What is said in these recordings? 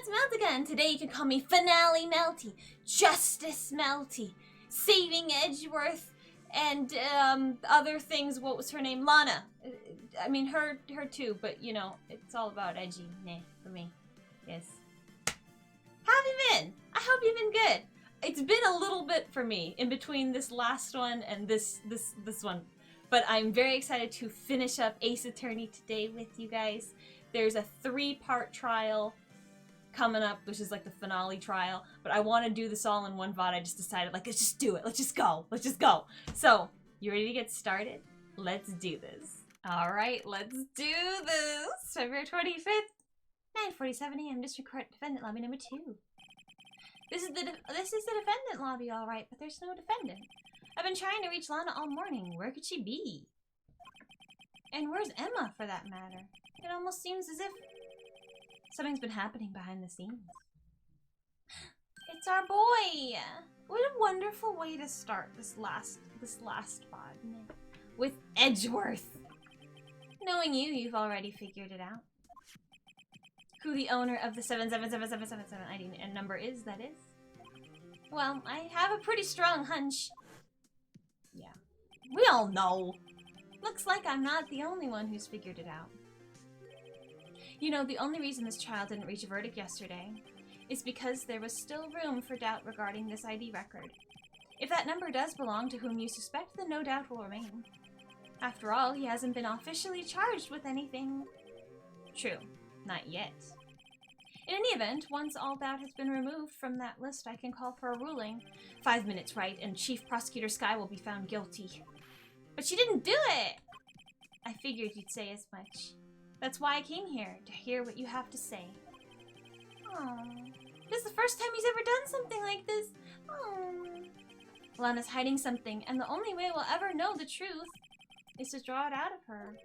it's Meltica, and today you can call me Finale Melty, Justice Melty, Saving Edgeworth, and other things. What was her name? Lana. I mean, her too, but you know, it's all about edgy. Nah, for me. Yes. How have you been? I hope you've been good. It's been a little bit for me in between this last one and this one. But I'm very excited to finish up Ace Attorney today with you guys. There's a 3-part trial coming up, which is like the finale trial. But I want to do this all in one VOD. I just decided, like, let's just do it. Let's just go. Let's just go. So, you ready to get started? Let's do this. Alright, let's do this. February 25th, 9:47 AM, District Court Defendant Lobby number 2. This is the defendant lobby, alright, but there's no defendant. I've been trying to reach Lana all morning. Where could she be? And where's Emma, for that matter? It almost seems as if something's been happening behind the scenes. It's our boy! What a wonderful way to start this last pod, with Edgeworth. Knowing you, you've already figured it out. Who the owner of the 77777 ID and number is, that is. Well, I have a pretty strong hunch. Yeah. We all know. Looks like I'm not the only one who's figured it out. You know, the only reason this trial didn't reach a verdict yesterday is because there was still room for doubt regarding this ID record. If that number does belong to whom you suspect, then no doubt will remain. After all, he hasn't been officially charged with anything. True. Not yet. In any event, once all doubt has been removed from that list, I can call for a ruling. 5 minutes, Wright, and Chief Prosecutor Skye will be found guilty. But she didn't do it! I figured you'd say as much. That's why I came here, to hear what you have to say. Aww. This is the first time he's ever done something like this. Aww. Lana's hiding something, and the only way we'll ever know the truth is to draw it out of her.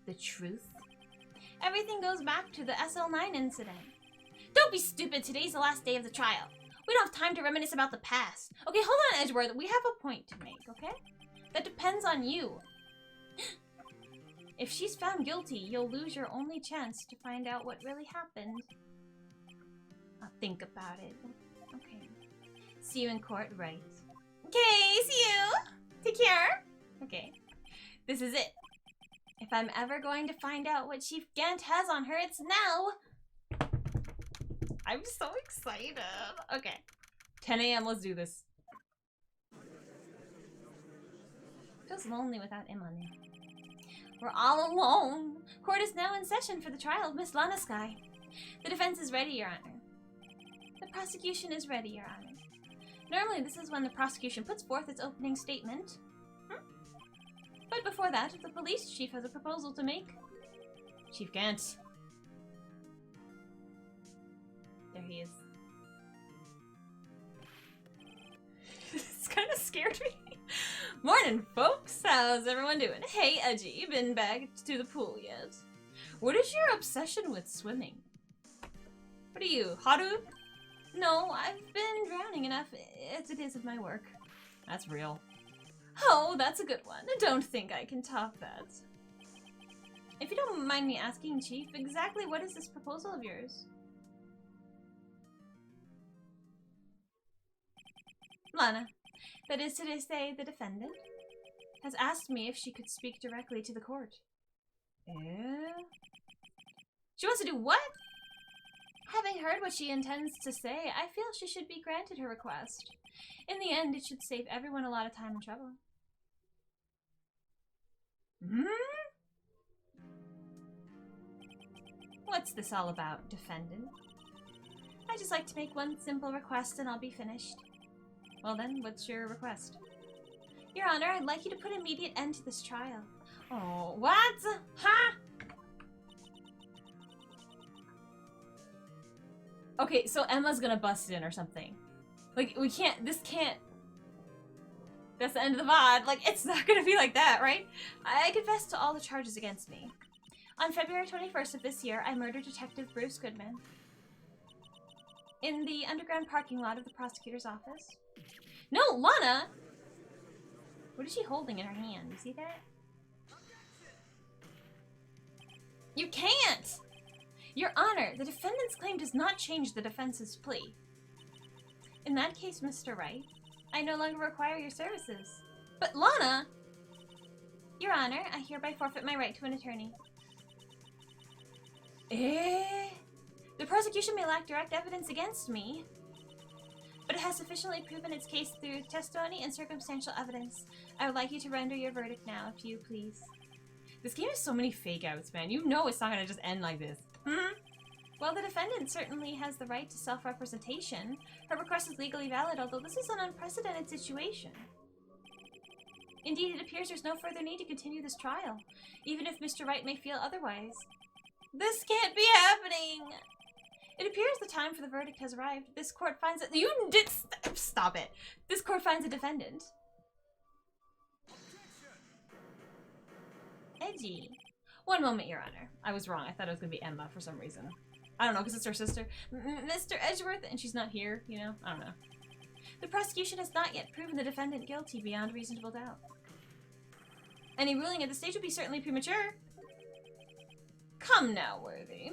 The truth? Everything goes back to the SL9 incident. Don't be stupid, today's the last day of the trial. We don't have time to reminisce about the past. Okay, hold on, Edgeworth, we have a point to make, okay? That depends on you. If she's found guilty, you'll lose your only chance to find out what really happened. I'll think about it. Okay. See you in court, Wright. Okay, see you! Take care! Okay. This is it. If I'm ever going to find out what Chief Gant has on her, it's now! I'm so excited. Okay. 10 AM, let's do this. Feels lonely without Emma now. We're all alone. Court is now in session for the trial of Miss Lana Skye. The defense is ready, Your Honor. The prosecution is ready, Your Honor. Normally, this is when the prosecution puts forth its opening statement. But before that, the police chief has a proposal to make. Chief Gant. There he is. This kind of scared me. Morning, folks. How's everyone doing? Hey, Edgy, been back to the pool yet? What is your obsession with swimming? What are you, Haru? No, I've been drowning enough as it is of my work. That's real. Oh, that's a good one. I don't think I can top that. If you don't mind me asking, Chief, exactly what is this proposal of yours? Lana, that is to say, the defendant, has asked me if she could speak directly to the court. She wants to do what? Having heard what she intends to say, I feel she should be granted her request. In the end, it should save everyone a lot of time and trouble. What's this all about, defendant? I just like to make one simple request and I'll be finished. Well then, what's your request? Your Honor, I'd like you to put immediate end to this trial. Oh, what? Huh? Okay, so Emma's gonna bust in or something. Like, we can't, this can't. That's the end of the VOD. Like, it's not gonna be like that, right? I confess to all the charges against me. On February 21st of this year, I murdered Detective Bruce Goodman in the underground parking lot of the prosecutor's office. No, Lana! What is she holding in her hand? You see that? You can't! Your Honor, the defendant's claim does not change the defense's plea. In that case, Mr. Wright, I no longer require your services. But Lana! Your Honor, I hereby forfeit my right to an attorney. The prosecution may lack direct evidence against me, but it has sufficiently proven its case through testimony and circumstantial evidence. I would like you to render your verdict now, if you please. This game has so many fake outs, man. You know it's not gonna just end like this. Well, the defendant certainly has the right to self-representation. Her request is legally valid, although this is an unprecedented situation. Indeed, it appears there's no further need to continue this trial, even if Mr. Wright may feel otherwise. This can't be happening! It appears the time for the verdict has arrived. This court finds that— You did— Stop it! This court finds a defendant. Edgy. One moment, Your Honor. I was wrong. I thought it was going to be Emma for some reason. I don't know, because it's her sister. Mr. Edgeworth, and she's not here, you know? I don't know. The prosecution has not yet proven the defendant guilty beyond reasonable doubt. Any ruling at this stage would be certainly premature. Come now, Worthy.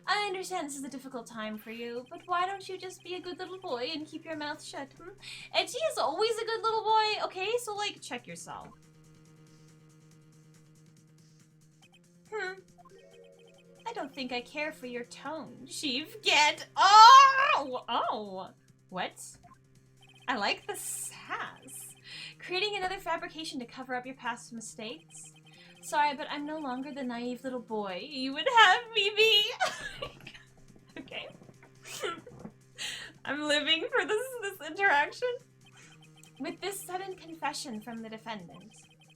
I understand this is a difficult time for you, but why don't you just be a good little boy and keep your mouth shut, Edgy is always a good little boy, okay? So, like, check yourself. I don't think I care for your tone, Chief. Get— Oh! What? I like the sass. Creating another fabrication to cover up your past mistakes? Sorry, but I'm no longer the naive little boy you would have me be. Okay. I'm living for this interaction. With this sudden confession from the defendant,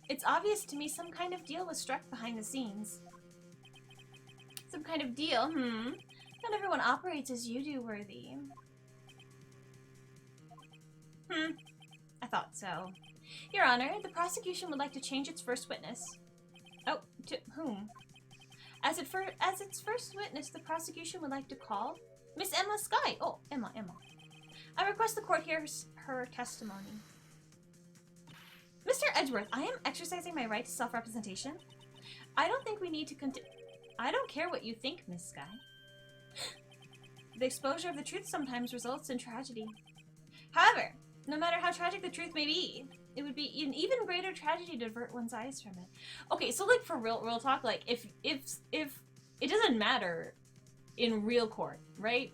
it's obvious to me some kind of deal was struck behind the scenes. Some kind of deal, Not everyone operates as you do, Worthy. I thought so. Your Honor, the prosecution would like to change its first witness. Oh, to whom? As its first witness, the prosecution would like to call Miss Emma Skye. Oh, Emma. I request the court hears her testimony. Mr. Edgeworth, I am exercising my right to self-representation. I don't think we need to I don't care what you think, Miss Skye. The exposure of the truth sometimes results in tragedy. However, no matter how tragic the truth may be, it would be an even greater tragedy to divert one's eyes from it. Okay, so like for real talk, like if it doesn't matter in real court, right?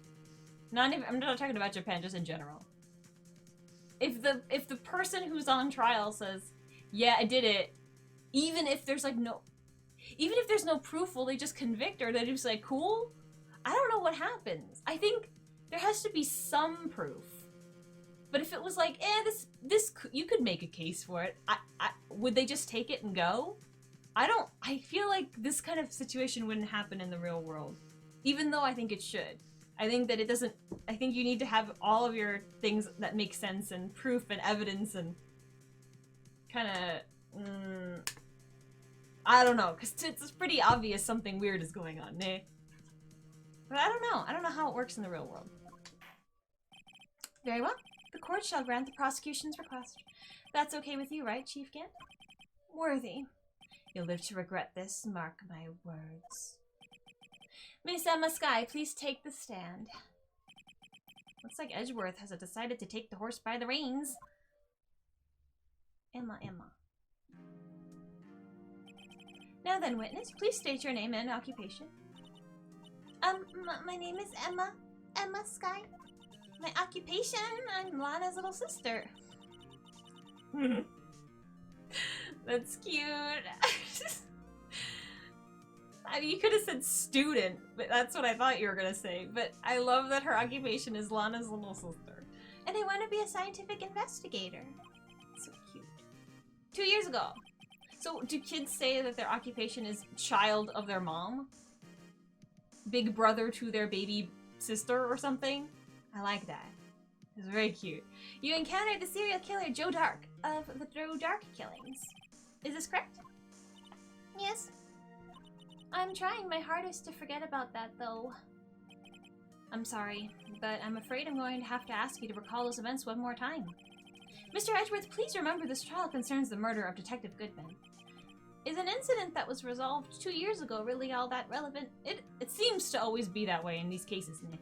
I'm not talking about Japan, just in general. If the person who's on trial says, yeah, I did it, even if there's no proof, will they just convict, or they just like, cool? I don't know what happens. I think there has to be some proof. But if it was like, this you could make a case for it, would they just take it and go? I feel like this kind of situation wouldn't happen in the real world. Even though I think it should. I think that it doesn't, I think you need to have all of your things that make sense and proof and evidence and kind of, I don't know, because it's pretty obvious something weird is going on, eh? But I don't know how it works in the real world. Very well. The court shall grant the prosecution's request. That's okay with you, right, Chief Gant? Worthy. You'll live to regret this, mark my words. Miss Emma Skye, please take the stand. Looks like Edgeworth has decided to take the horse by the reins. Emma. Now then, witness, please state your name and occupation. My name is Emma Skye. My occupation, I'm Lana's little sister. That's cute. I mean, you could have said student, but that's what I thought you were gonna say. But I love that her occupation is Lana's little sister. And I want to be a scientific investigator. So cute. 2 years ago. So do kids say that their occupation is child of their mom? Big brother to their baby sister or something? I like that. It's very cute. You encountered the serial killer Joe Dark of the Joe Dark killings. Is this correct? Yes. I'm trying my hardest to forget about that, though. I'm sorry, but I'm afraid I'm going to have to ask you to recall those events one more time. Mr. Edgeworth, please remember this trial concerns the murder of Detective Goodman. Is an incident that was resolved 2 years ago really all that relevant? It seems to always be that way in these cases, Nick.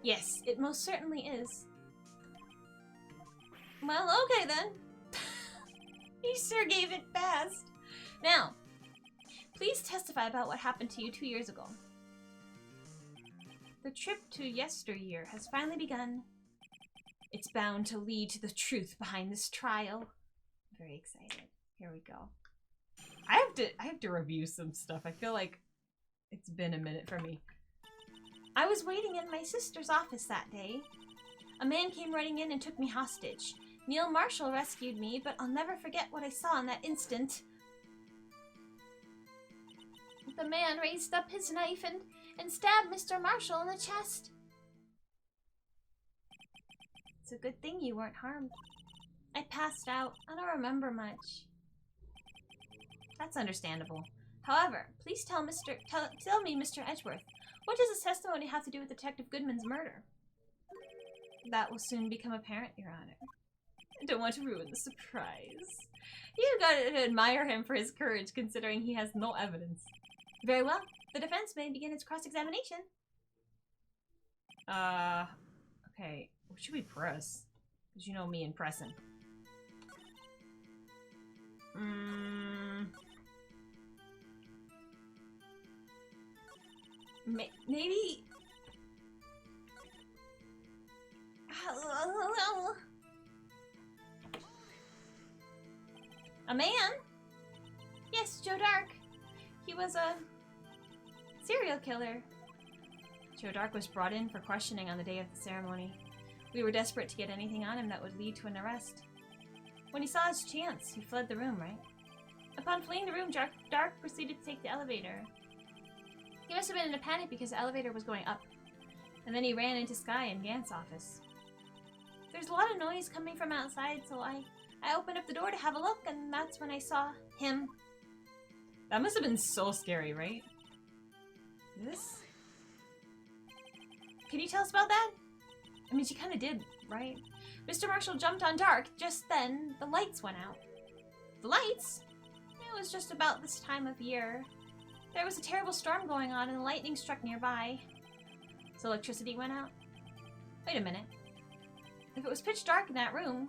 Yes, it most certainly is. Well, okay then. He sure gave it fast. Now, please testify about what happened to you 2 years ago. The trip to yesteryear has finally begun. It's bound to lead to the truth behind this trial. I'm very excited. Here we go. I have to review some stuff. I feel like it's been a minute for me. I was waiting in my sister's office that day. A man came running in and took me hostage. Neil Marshall rescued me, but I'll never forget what I saw in that instant. The man raised up his knife and stabbed Mr. Marshall in the chest. It's a good thing you weren't harmed. I passed out. I don't remember much. That's understandable. However, please tell me, Mr. Edgeworth, what does this testimony have to do with Detective Goodman's murder? That will soon become apparent, Your Honor. I don't want to ruin the surprise. You've got to admire him for his courage, considering he has no evidence. Very well. The defense may begin its cross-examination. Okay. What should we press? Because you know me and pressing. Maybe... Hello? A man? Yes, Joe Dark. He was a serial killer. Joe Dark was brought in for questioning on the day of the ceremony. We were desperate to get anything on him that would lead to an arrest. When he saw his chance, he fled the room, right? Upon fleeing the room, Dark proceeded to take the elevator. He must have been in a panic because the elevator was going up. And then he ran into Skye and Gant's office. There's a lot of noise coming from outside, so I opened up the door to have a look, and that's when I saw him. That must have been so scary, right? This? Can you tell us about that? I mean, she kind of did, right? Mr. Marshall jumped on Dark. Just then, the lights went out. The lights? It was just about this time of year. There was a terrible storm going on, and the lightning struck nearby. So electricity went out? Wait a minute. If it was pitch dark in that room...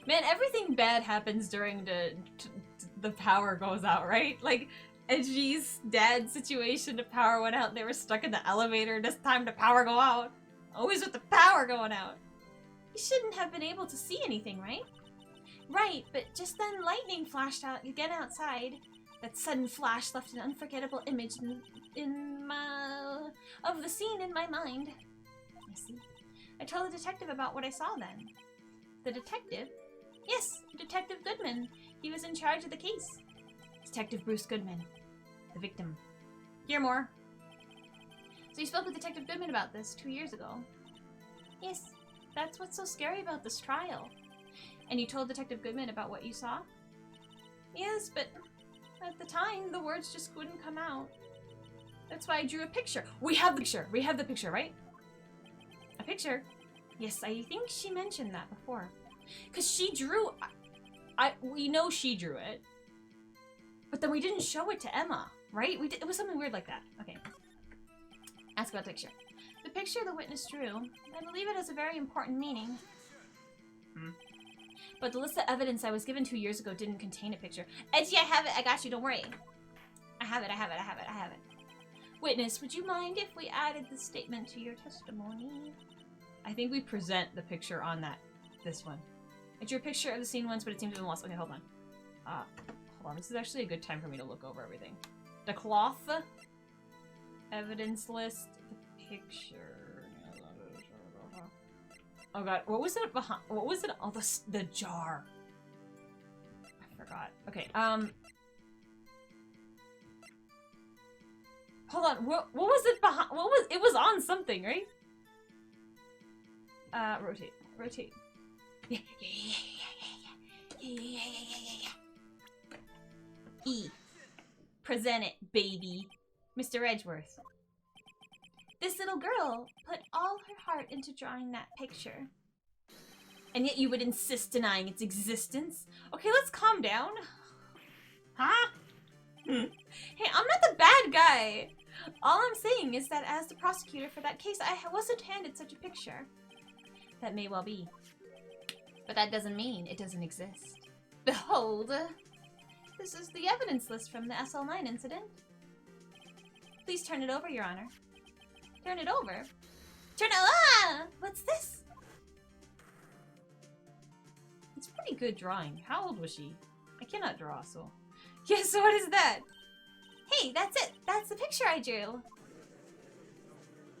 Man, everything bad happens during the power goes out, right? Like, Edgy's dad's situation, the power went out and they were stuck in the elevator. This time the power go out. Always with the power going out. You shouldn't have been able to see anything, right? Right, but just then lightning flashed out again outside. That sudden flash left an unforgettable image of the scene in my mind. I see. I told the detective about what I saw then. The detective? Yes, Detective Goodman. He was in charge of the case. Detective Bruce Goodman. The victim. Hear more. So you spoke with Detective Goodman about this 2 years ago? Yes, that's what's so scary about this trial. And you told Detective Goodman about what you saw? Yes, but at the time, the words just wouldn't come out. That's why I drew a picture. We have the picture. We have the picture, right? A picture? Yes, I think she mentioned that before. Because she drew... we know she drew it. But then we didn't show it to Emma, right? It was something weird like that. Okay. Ask about the picture. The picture the witness drew, I believe it has a very important meaning. But the list of evidence I was given 2 years ago didn't contain a picture. Edgy, I have it. I got you. Don't worry. I have it. Witness, would you mind if we added this statement to your testimony? I think we present the picture on this one. I drew a picture of the scene once, but it seems to have been lost. Okay, hold on. Hold on. This is actually a good time for me to look over everything. The cloth. Evidence list. The picture. Oh god, what was it behind? What was it? Oh, the jar. I forgot. Okay, hold on. What was it behind? It was on something, right? Rotate. Yeah. E. Present it, baby. Mr. Edgeworth. This little girl put all her heart into drawing that picture. And yet you would insist denying its existence? Okay, let's calm down. Huh? Hey, I'm not the bad guy. All I'm saying is that as the prosecutor for that case, I wasn't handed such a picture. That may well be. But that doesn't mean it doesn't exist. Behold, this is the evidence list from the SL9 incident. Please turn it over, Your Honor. Turn it over? Turn it— ah! What's this? It's pretty good drawing. How old was she? I cannot draw, so... Yes, so what is that? Hey, that's it. That's the picture I drew.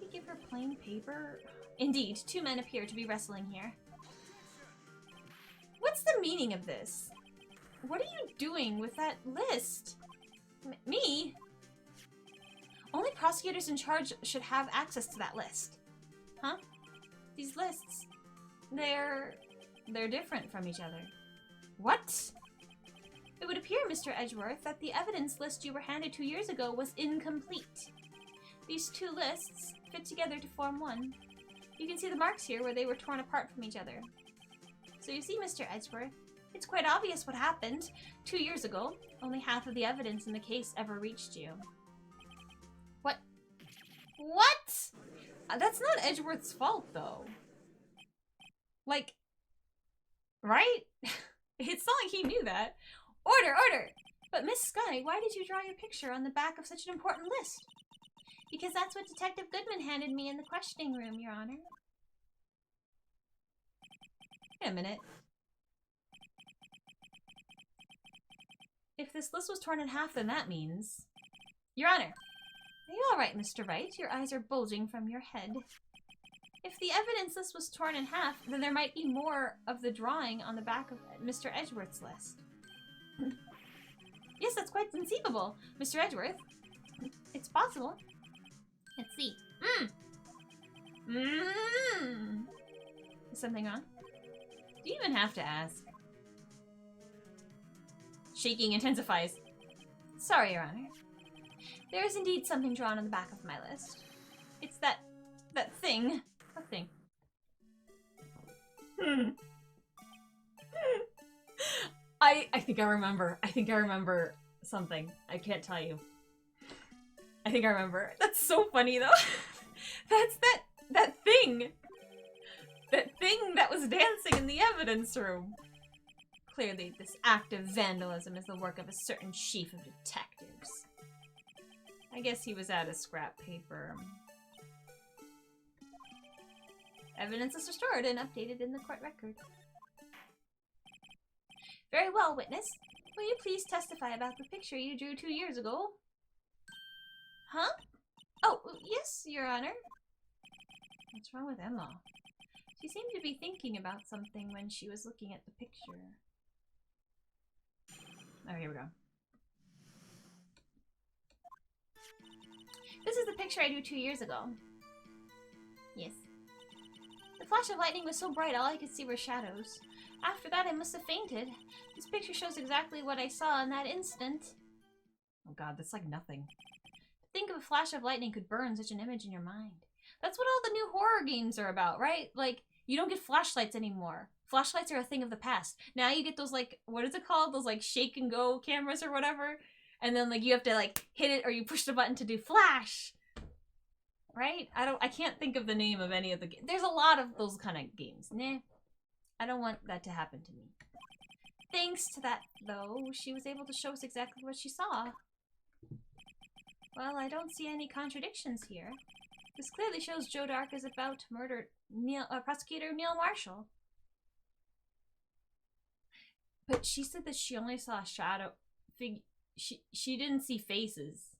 Did he give her plain paper? Indeed, two men appear to be wrestling here. What's the meaning of this? What are you doing with that list? Me? Only prosecutors in charge should have access to that list. Huh? These lists, they're different from each other. What? It would appear, Mr. Edgeworth, that the evidence list you were handed 2 years ago was incomplete. These two lists fit together to form one. You can see the marks here where they were torn apart from each other. So you see, Mr. Edgeworth, it's quite obvious what happened. 2 years ago, only half of the evidence in the case ever reached you. What? What? That's not Edgeworth's fault, though. Like, right? It's not like he knew that. Order, order! But Miss Sky, why did you draw your picture on the back of such an important list? Because that's what Detective Goodman handed me in the questioning room, Your Honor. Wait a minute. If this list was torn in half, then that means... Your Honor! Are you alright, Mr. Wright? Your eyes are bulging from your head. If the evidence list was torn in half, then there might be more of the drawing on the back of Mr. Edgeworth's list. Yes, that's quite conceivable, Mr. Edgeworth. It's possible. Let's see. Is something wrong? Do you even have to ask? Shaking intensifies. Sorry, Your Honor. There is indeed something drawn on the back of my list. It's that thing. What thing? I think I remember. I think I remember something. I can't tell you. I think I remember. That's so funny, though. That's that thing. That thing that was dancing in the evidence room. Clearly, this act of vandalism is the work of a certain chief of detectives. I guess he was out of scrap paper. Evidence is restored and updated in the court record. Very well, witness. Will you please testify about the picture you drew 2 years ago? Huh? Oh, yes, Your Honor. What's wrong with Emma? She seemed to be thinking about something when she was looking at the picture. Oh, here we go. This is the picture I drew 2 years ago. Yes. The flash of lightning was so bright, all I could see were shadows. After that, I must have fainted. This picture shows exactly what I saw in that instant. Oh god, that's like nothing. To think of a flash of lightning could burn such an image in your mind. That's what all the new horror games are about, right? Like, you don't get flashlights anymore. Flashlights are a thing of the past. Now you get those, like, what is it called? Those, like, shake and go cameras or whatever. And then, like, you have to, like, hit it or you push the button to do flash. Right? I can't think of the name of any of the games. There's a lot of those kind of games. Nah. I don't want that to happen to me. Thanks to that, though, she was able to show us exactly what she saw. Well, I don't see any contradictions here. This clearly shows Joe Dark is about to murder Prosecutor Neil Marshall. But she said that she only saw a shadow. She didn't see faces.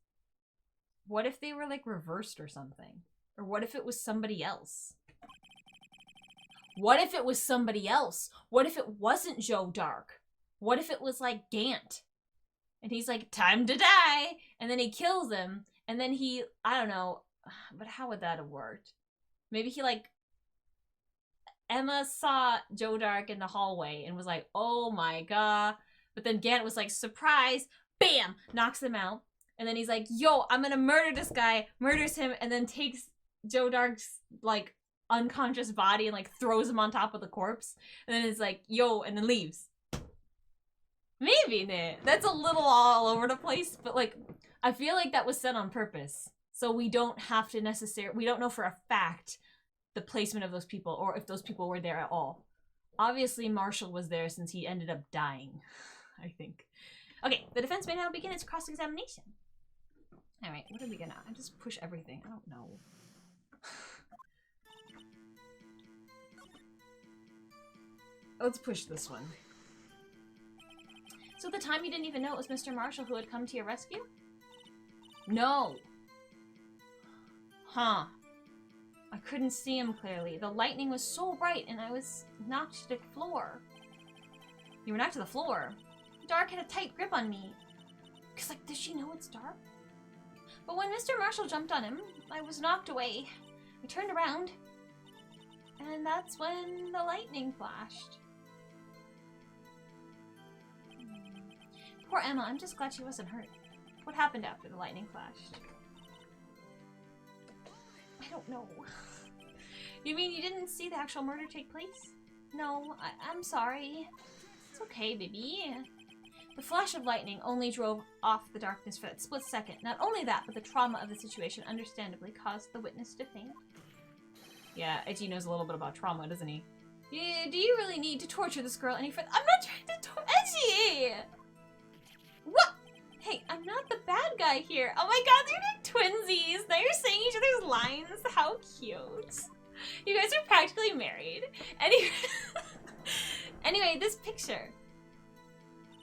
What if they were, like, reversed or something? Or what if it was somebody else? What if it was somebody else? What if it wasn't Joe Dark? What if it was, like, Gant? And he's like, time to die! And then he kills him. And then he, I don't know, but how would that have worked? Maybe he, like, Emma saw Joe Dark in the hallway and was like, oh my god. But then Gant was like, surprise! Bam! Knocks him out. And then he's like, yo, I'm gonna murder this guy. Murders him and then takes Joe Dark's, like, unconscious body and, like, throws him on top of the corpse. And then it's like, yo, and then leaves. Maybe, Nate. That's a little all over the place, but like, I feel like that was said on purpose. So we don't have to necessarily, we don't know for a fact the placement of those people or if those people were there at all. Obviously, Marshall was there since he ended up dying, I think. Okay, the defense may now begin its cross-examination. Alright, what are we gonna... I just push everything. I don't know. Let's push this one. So at the time you didn't even know it was Mr. Marshall who had come to your rescue? No. Huh. I couldn't see him clearly. The lightning was so bright and I was knocked to the floor. You were knocked to the floor? Dark had a tight grip on me. Cause like, does she know it's dark? But when Mr. Marshall jumped on him, I was knocked away. I turned around. And that's when the lightning flashed. Poor Emma, I'm just glad she wasn't hurt. What happened after the lightning flashed? I don't know. You mean you didn't see the actual murder take place? No, I'm sorry. It's okay, baby. The flash of lightning only drove off the darkness for that split second. Not only that, but the trauma of the situation understandably caused the witness to faint. Yeah, Edgy knows a little bit about trauma, doesn't he? Yeah, do you really need to torture this girl any further? I'm not trying to Edgy! What? Hey, I'm not the bad guy here. Oh my god, they're like twinsies. Now you're saying each other's lines. How cute. You guys are practically married. Anyway, this picture.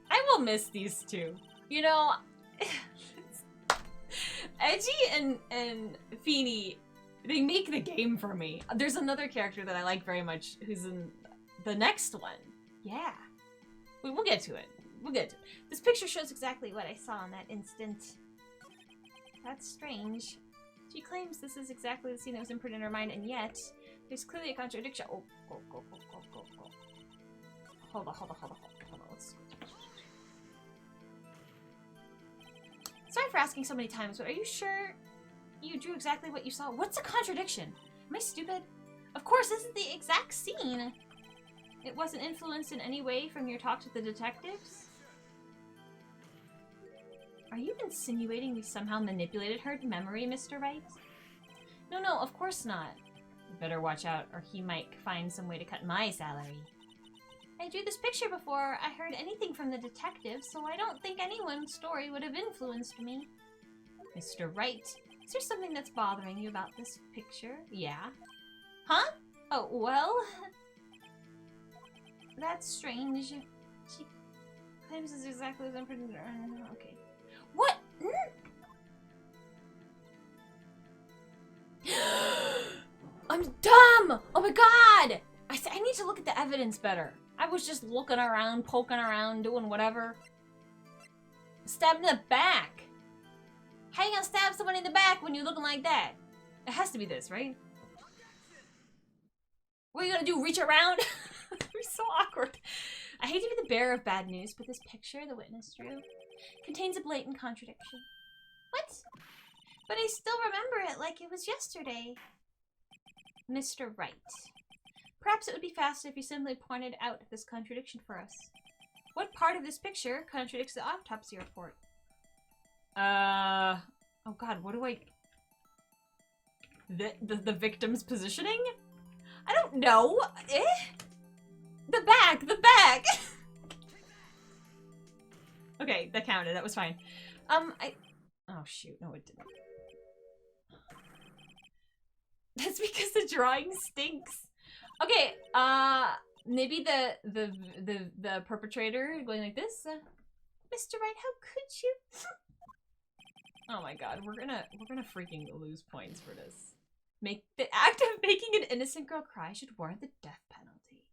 I will miss these two. You know, Edgy and Feeny, they make the game for me. There's another character that I like very much who's in the next one. Yeah. We'll get to it. We'll get to it. This picture shows exactly what I saw in that instant. That's strange. She claims this is exactly the scene that was imprinted in her mind, and yet there's clearly a contradiction. Oh, go. Hold on. Let's... Sorry for asking so many times, but are you sure you drew exactly what you saw? What's a contradiction? Am I stupid? Of course, this is the exact scene. It wasn't influenced in any way from your talk to the detectives? Are you insinuating we somehow manipulated her memory, Mr. Wright? No, of course not. You better watch out, or he might find some way to cut my salary. I drew this picture before I heard anything from the detective, so I don't think anyone's story would have influenced me. Mr. Wright, is there something that's bothering you about this picture? Yeah. Huh? Oh, well... That's strange. She claims this is exactly as I'm pretty... Okay. What? I'm dumb! Oh my god! I need to look at the evidence better. I was just looking around, poking around, doing whatever. Stabbed in the back. How you gonna stab someone in the back when you're looking like that? It has to be this, right? What are you gonna do, reach around? You're so awkward. I hate to be the bearer of bad news, but this picture the witness drew contains a blatant contradiction. What? But I still remember it like it was yesterday. Mr. Wright. Perhaps it would be faster if you simply pointed out this contradiction for us. What part of this picture contradicts the autopsy report? Oh god, what do I... The victim's positioning? I don't know. The back! Okay, that counted. That was fine. Oh shoot, no it didn't. That's because the drawing stinks. Okay, maybe the perpetrator going like this. Mr. Wright, how could you? Oh my god, we're gonna freaking lose points for this. The act of making an innocent girl cry should warrant the death penalty.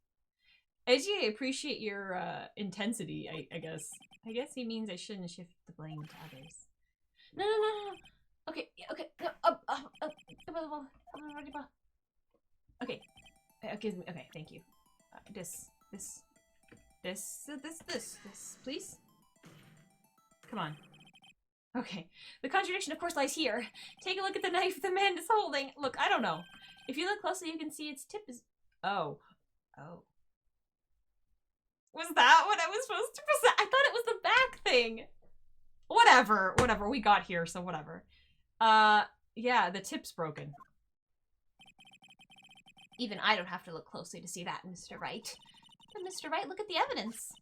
Edgy, I appreciate your intensity, I guess. I guess he means I shouldn't shift the blame to others. No. Okay, no, okay. Okay, thank you. This, please? Come on. Okay. The contradiction, of course, lies here. Take a look at the knife the man is holding. Look, I don't know. If you look closely, you can see its tip is... Oh. Was that what I was supposed to present? I thought it was the back thing. Whatever. We got here, so whatever. Yeah, the tip's broken. Even I don't have to look closely to see that, Mr. Wright. But Mr. Wright, look at the evidence.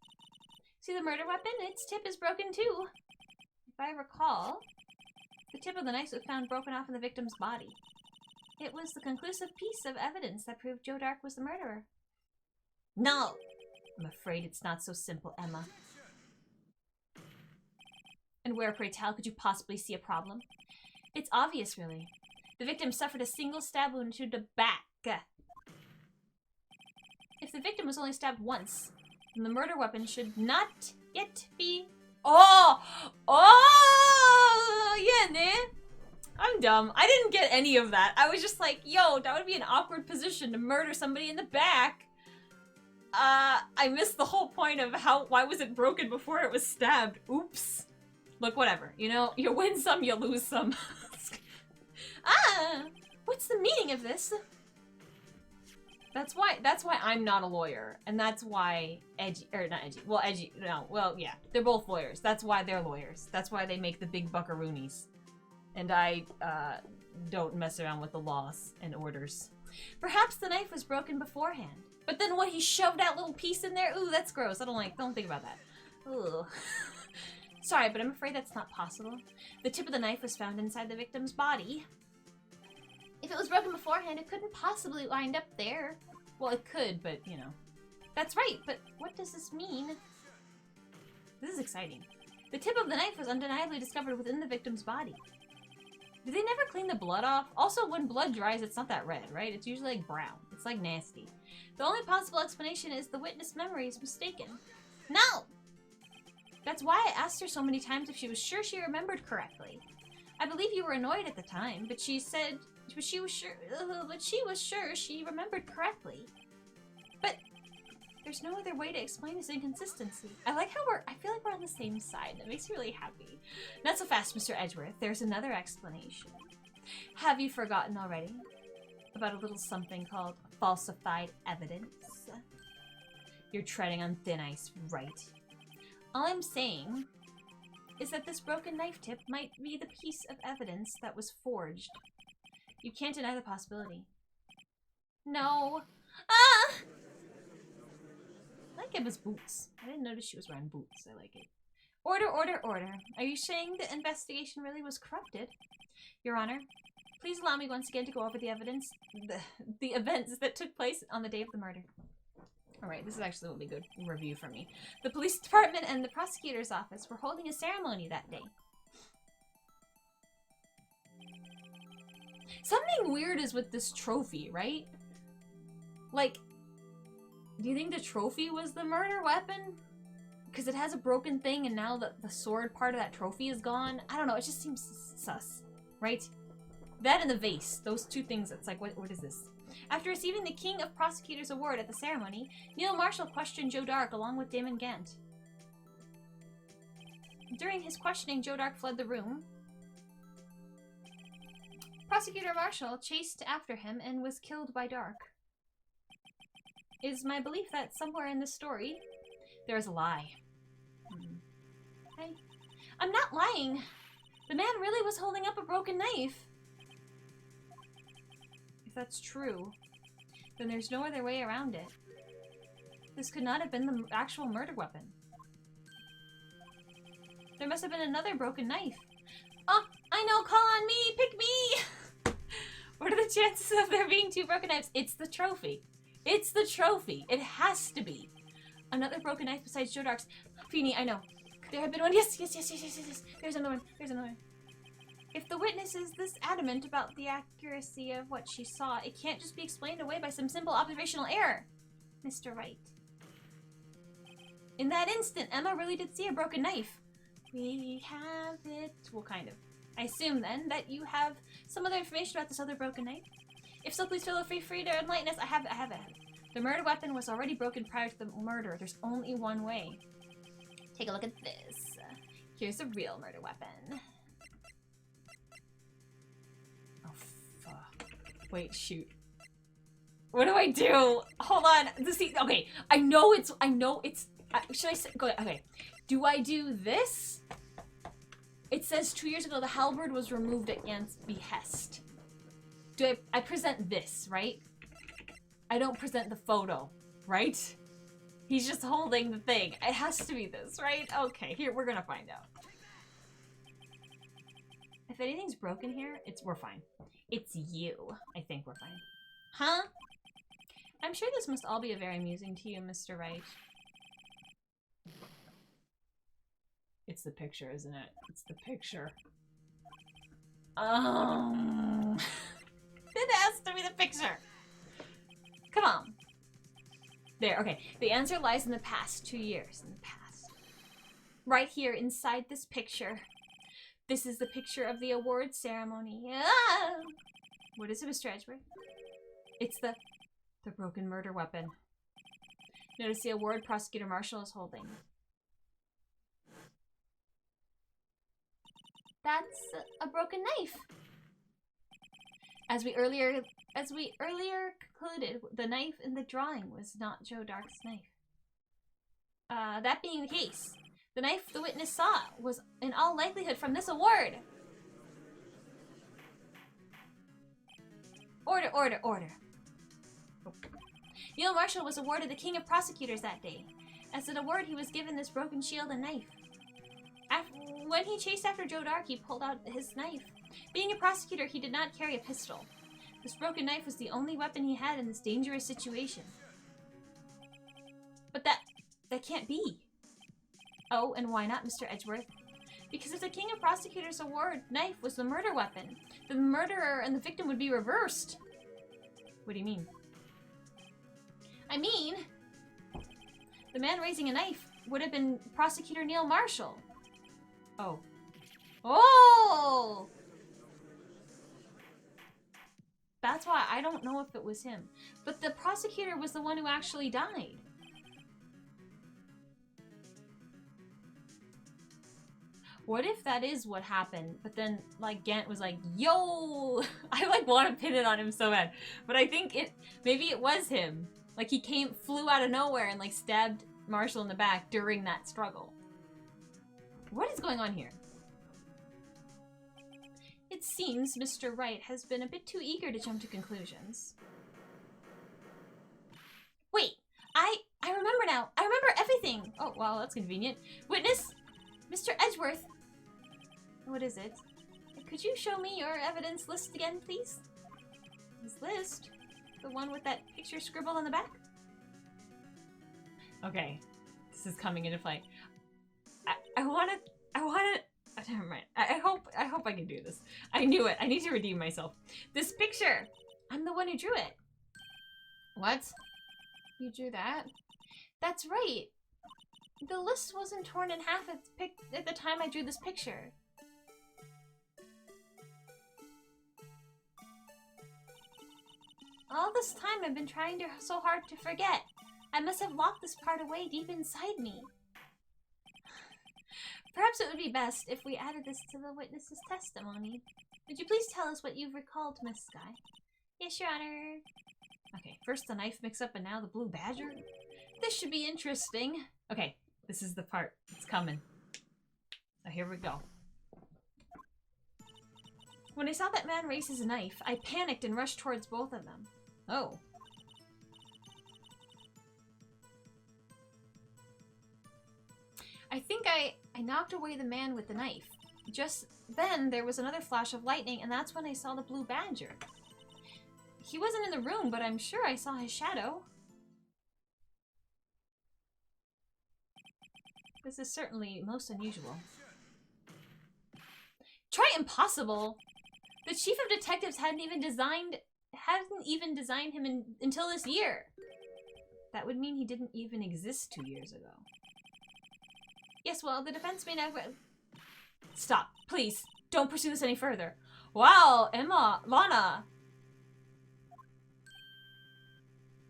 See the murder weapon? Its tip is broken too. If I recall, the tip of the knife was found broken off in the victim's body. It was the conclusive piece of evidence that proved Joe Dark was the murderer. No! I'm afraid it's not so simple, Emma. And where, pray tell, could you possibly see a problem? It's obvious, really. The victim suffered a single stab wound to the back. If the victim was only stabbed once, then the murder weapon should not yet be... Oh! Yeah, nah. I'm dumb. I didn't get any of that. I was just like, yo, that would be an awkward position to murder somebody in the back. I missed the whole point of why was it broken before it was stabbed? Oops. Look, whatever. You know, you win some, you lose some. What's the meaning of this? That's why I'm not a lawyer. And that's why yeah, they're both lawyers. That's why they're lawyers. That's why they make the big buckaroonies. And I, don't mess around with the laws and orders. Perhaps the knife was broken beforehand. But then what, he shoved that little piece in there? Ooh, that's gross. Don't think about that. Ooh. Sorry, but I'm afraid that's not possible. The tip of the knife was found inside the victim's body. If it was broken beforehand, it couldn't possibly wind up there. Well, it could, but, you know. That's right, but what does this mean? This is exciting. The tip of the knife was undeniably discovered within the victim's body. Did they never clean the blood off? Also, when blood dries, it's not that red, right? It's usually like brown. It's like nasty. The only possible explanation is the witness' memory is mistaken. No! That's why I asked her so many times if she was sure she remembered correctly. I believe you were annoyed at the time, but she said, she was sure she remembered correctly. But there's no other way to explain this inconsistency. I like how I feel like we're on the same side. That makes me really happy. Not so fast, Mr. Edgeworth. There's another explanation. Have you forgotten already about a little something called falsified evidence? You're treading on thin ice, right? All I'm saying is that this broken knife tip might be the piece of evidence that was forged. You can't deny the possibility. No. Ah! I like Emma's boots. I didn't notice she was wearing boots. I like it. Order, order, order. Are you saying the investigation really was corrupted? Your Honor, please allow me once again to go over the evidence, the events that took place on the day of the murder. Alright, this is actually will be a good review for me. The police department and the prosecutor's office were holding a ceremony that day. Something weird is with this trophy, right? Like, do you think the trophy was the murder weapon? Because it has a broken thing and now the sword part of that trophy is gone. I don't know, it just seems sus, right? That and the vase, those two things, it's like, what is this? After receiving the King of Prosecutors Award at the ceremony, Neil Marshall questioned Joe Dark along with Damon Gant. During his questioning, Joe Dark fled the room. Prosecutor Marshall chased after him and was killed by Dark. It is my belief that somewhere in this story, there is a lie. I'm not lying. The man really was holding up a broken knife. If that's true, then there's no other way around it. This could not have been the actual murder weapon. There must have been another broken knife. Oh, I know, call on me, pick me! What are the chances of there being two broken knives? It's the trophy. It's the trophy. It has to be. Another broken knife besides Joe Dark's. Feeny, I know. There had been one. Yes. There's another one. If the witness is this adamant about the accuracy of what she saw, it can't just be explained away by some simple observational error. Mr. Wright. In that instant, Emma really did see a broken knife. We have it. Well, kind of. I assume, then, that you have some other information about this other broken knife? If so, please feel free to enlighten us. I have it. The murder weapon was already broken prior to the murder. There's only one way. Take a look at this. Here's a real murder weapon. Oh, fuck. Wait, shoot. What do I do? Hold on. Okay, I know it's Should I say, go, okay. Do I do this? It says 2 years ago the halberd was removed against behest. Do I present this, right? I don't present the photo, right? He's just holding the thing. It has to be this, right? Okay, here, we're gonna find out. If anything's broken here, we're fine. It's you. I think we're fine. Huh? I'm sure this must all be very amusing to you, Mr. Wright. It's the picture, isn't it? It's the picture. It has to be the picture. Come on. There, okay. The answer lies in the past 2 years. In the past. Right here, inside this picture. This is the picture of the award ceremony. Ah! What is it, Mr. Edgeworth? It's the broken murder weapon. Notice the award Prosecutor Marshall is holding. That's a broken knife. As we earlier concluded, the knife in the drawing was not Joe Dark's knife. That being the case, the knife the witness saw was in all likelihood from this award. Order, order, order. Neil Marshall was awarded the King of Prosecutors that day. As an award, he was given this broken shield and knife. When he chased after Joe Dark, he pulled out his knife. Being a prosecutor, he did not carry a pistol. This broken knife was the only weapon he had in this dangerous situation. But that can't be. Oh, and why not, Mr. Edgeworth? Because if the King of Prosecutors award knife was the murder weapon, the murderer and the victim would be reversed. What do you mean? I mean, the man raising a knife would have been Prosecutor Neil Marshall. Oh. Oh! That's why I don't know if it was him. But the prosecutor was the one who actually died. What if that is what happened, but then, like, Gant was like, yo! I, like, want to pin it on him so bad. But I think maybe it was him. Like, he flew out of nowhere and, like, stabbed Marshall in the back during that struggle. What is going on here? It seems Mr. Wright has been a bit too eager to jump to conclusions. Wait! I remember now! I remember everything! Oh, well, that's convenient. Witness! Mr. Edgeworth! What is it? Could you show me your evidence list again, please? This list? The one with that picture scribbled on the back? Okay. This is coming into play. I wanna... Never mind. I hope I can do this. I knew it. I need to redeem myself. This picture! I'm the one who drew it. What? You drew that? That's right. The list wasn't torn in half at the time I drew this picture. All this time I've been trying so hard to forget. I must have locked this part away deep inside me. Perhaps it would be best if we added this to the witness's testimony. Would you please tell us what you've recalled, Miss Sky? Yes, Your Honor. Okay, first the knife mix-up and now the blue badger? This should be interesting. Okay, this is the part. It's coming. So here we go. When I saw that man raise his knife, I panicked and rushed towards both of them. Oh. I think I knocked away the man with the knife. Just then, there was another flash of lightning, and that's when I saw the blue badger. He wasn't in the room, but I'm sure I saw his shadow. This is certainly most unusual. Try impossible! The chief of detectives hadn't even designed him until this year. That would mean he didn't even exist 2 years ago. Yes, well, the defense may not... Stop. Please. Don't pursue this any further. Wow, Lana.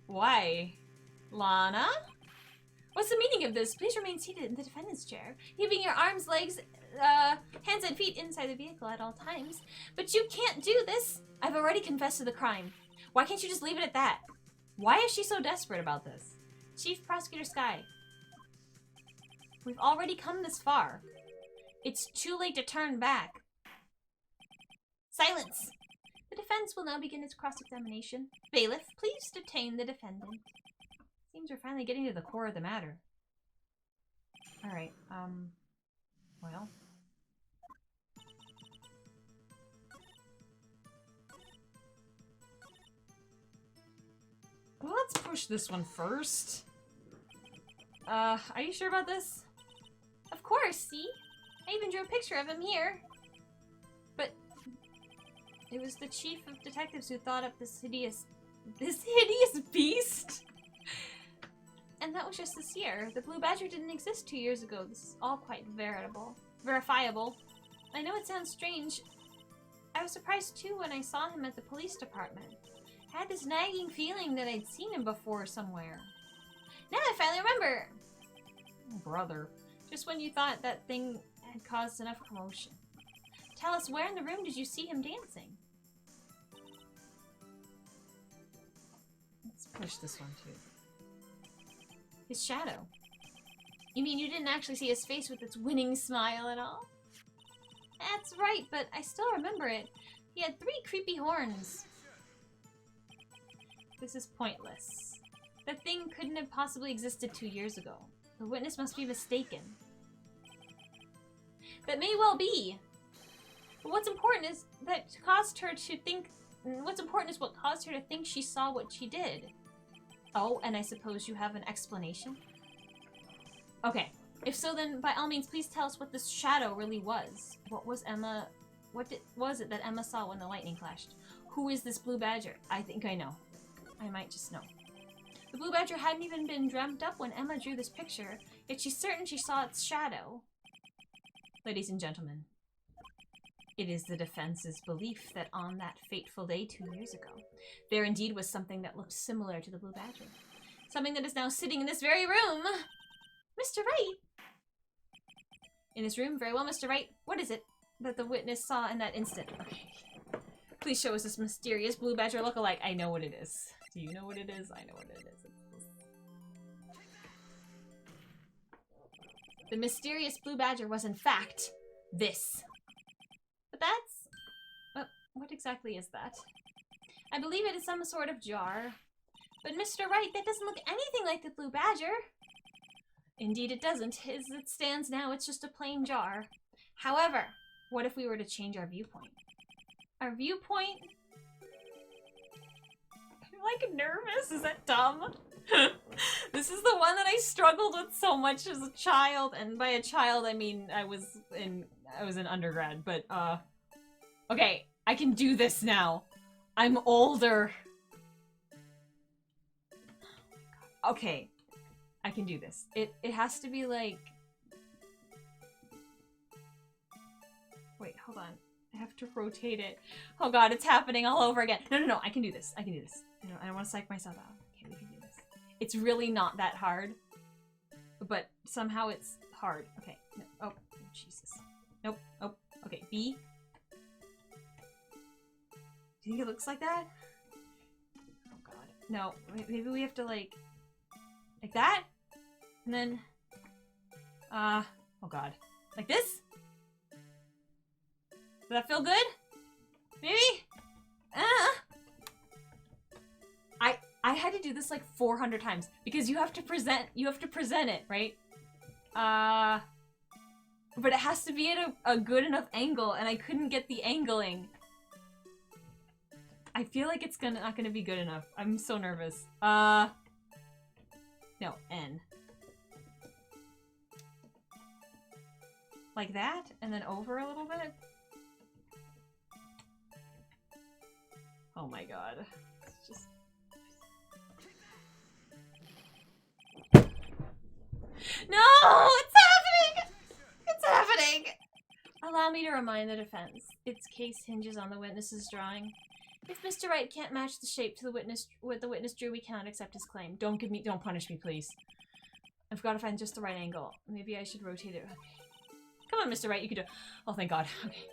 Why? Lana? What's the meaning of this? Please remain seated in the defendant's chair, keeping your arms, legs, hands and feet inside the vehicle at all times. But you can't do this. I've already confessed to the crime. Why can't you just leave it at that? Why is she so desperate about this? Chief Prosecutor Sky. We've already come this far. It's too late to turn back. Silence! The defense will now begin its cross-examination. Bailiff, please detain the defendant. Seems we're finally getting to the core of the matter. Alright, well... Well, let's push this one first. Are you sure about this? Of course, see? I even drew a picture of him here. But it was the chief of detectives who thought up this hideous beast? And that was just this year. The Blue Badger didn't exist 2 years ago. This is all quite verifiable. I know it sounds strange. I was surprised too when I saw him at the police department. I had this nagging feeling that I'd seen him before somewhere. Now I finally remember! Brother. Just when you thought that thing had caused enough commotion. Tell us, where in the room did you see him dancing? Let's push this one too. His shadow. You mean you didn't actually see his face with its winning smile and all? That's right, but I still remember it. He had 3 creepy horns. This is pointless. The thing couldn't have possibly existed 2 years ago. The witness must be mistaken. That may well be. But what's important is what caused her to think she saw what she did. Oh, and I suppose you have an explanation? Okay. If so, then by all means, please tell us what this shadow really was. What was it that Emma saw when the lightning flashed? Who is this Blue Badger? I think I know. I might just know. The Blue Badger hadn't even been dreamt up when Emma drew this picture, yet she's certain she saw its shadow. Ladies and gentlemen, it is the defense's belief that on that fateful day 2 years ago, there indeed was something that looked similar to the Blue Badger. Something that is now sitting in this very room. Mr. Wright! In this room? Very well, Mr. Wright. What is it that the witness saw in that instant? Okay. Please show us this mysterious Blue Badger look-alike. I know what it is. Do you know what it is? I know what it is. The mysterious Blue Badger was in fact this. But that's... what exactly is that? I believe it is some sort of jar. But Mr. Wright, that doesn't look anything like the Blue Badger. Indeed it doesn't. As it stands now, it's just a plain jar. However, what if we were to change our viewpoint? Our viewpoint? I'm like nervous. Is that dumb? This is the one that I struggled with so much as a child, and by a child I mean I was in undergrad, but okay, I can do this now. I'm older. Okay. I can do this. It has to be like... Wait, hold on. I have to rotate it. Oh god, it's happening all over again. No, I can do this. I can do this. I don't want to psych myself out. Okay, we can do this. It's really not that hard. But somehow it's hard. Okay. No. Oh, Jesus. Nope. Oh, okay. B. Do you think it looks like that? Oh god. No. Maybe we have to like that? And then, oh god. Like this? Does that feel good? Maybe? I had to do this like 400 times because you have to present it, right? But it has to be at a good enough angle, and I couldn't get the angling. I feel like it's not gonna be good enough. I'm so nervous. No, N. Like that, and then over a little bit. Oh my god. It's just... No! It's happening! It's happening! Allow me to remind the defense. Its case hinges on the witness's drawing. If Mr. Wright can't match the shape to what the witness drew, we cannot accept his claim. Don't punish me, please. I've got to find just the right angle. Maybe I should rotate it. Okay. Come on, Mr. Wright, you can do it. Oh, thank God. Okay.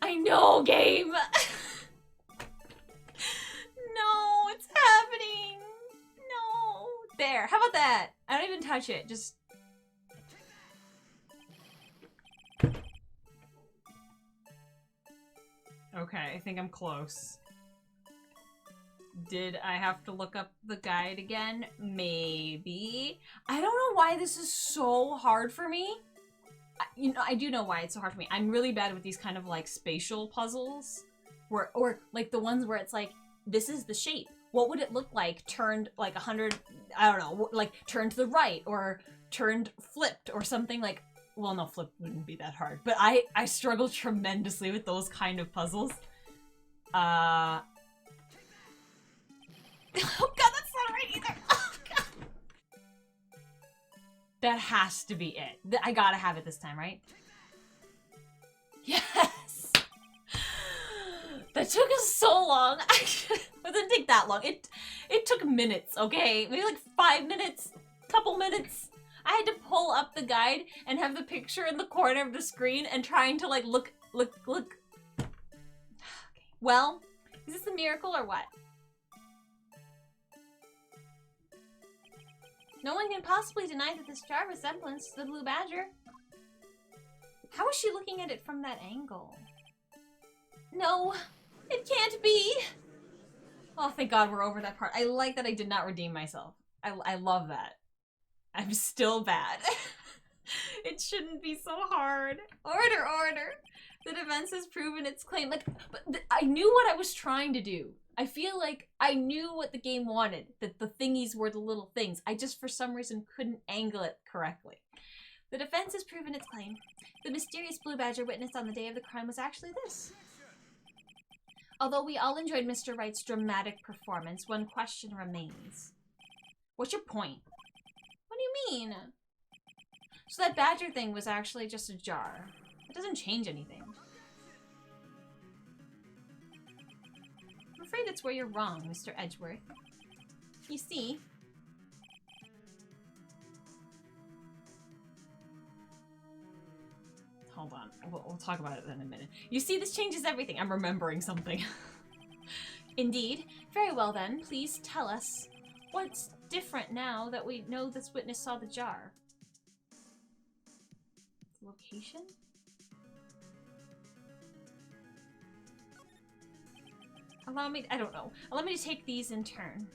I know, game! No, it's happening! No! There, how about that? I don't even touch it, just... Okay, I think I'm close. Did I have to look up the guide again? Maybe. I don't know why this is so hard for me. You know, I do know why it's so hard for me. I'm really bad with these kind of like spatial puzzles. Or like the ones where it's like, this is the shape. What would it look like turned like 100, I don't know, like turned to the right or turned flipped or something like, well, no, flip wouldn't be that hard. But I struggle tremendously with those kind of puzzles. Oh god, that's not right either. Oh god. That has to be it. I gotta have it this time, right? Yes! That took us so long. It didn't take that long. It took minutes, okay? Maybe like 5 minutes, couple minutes. I had to pull up the guide and have the picture in the corner of the screen and trying to like look. Okay. Well, is this a miracle or what? No one can possibly deny that this jar resembles the blue badger. How is she looking at it from that angle? No, it can't be. Oh, thank God we're over that part. I like that I did not redeem myself. I love that. I'm still bad. It shouldn't be so hard. Order. The defense has proven its claim. Like, but I knew what I was trying to do. I feel like I knew what the game wanted, that the thingies were the little things. I just, for some reason, couldn't angle it correctly. The defense has proven its claim. The mysterious blue badger witnessed on the day of the crime was actually this. Although we all enjoyed Mr. Wright's dramatic performance, one question remains. What's your point? What do you mean? So that badger thing was actually just a jar. It doesn't change anything. I'm afraid that's where you're wrong, Mr. Edgeworth. You see... Hold on. We'll talk about it in a minute. You see, this changes everything. I'm remembering something. Indeed. Very well then. Please tell us what's different now that we know this witness saw the jar. Location? Allow me, I don't know. Allow me to take these in turn.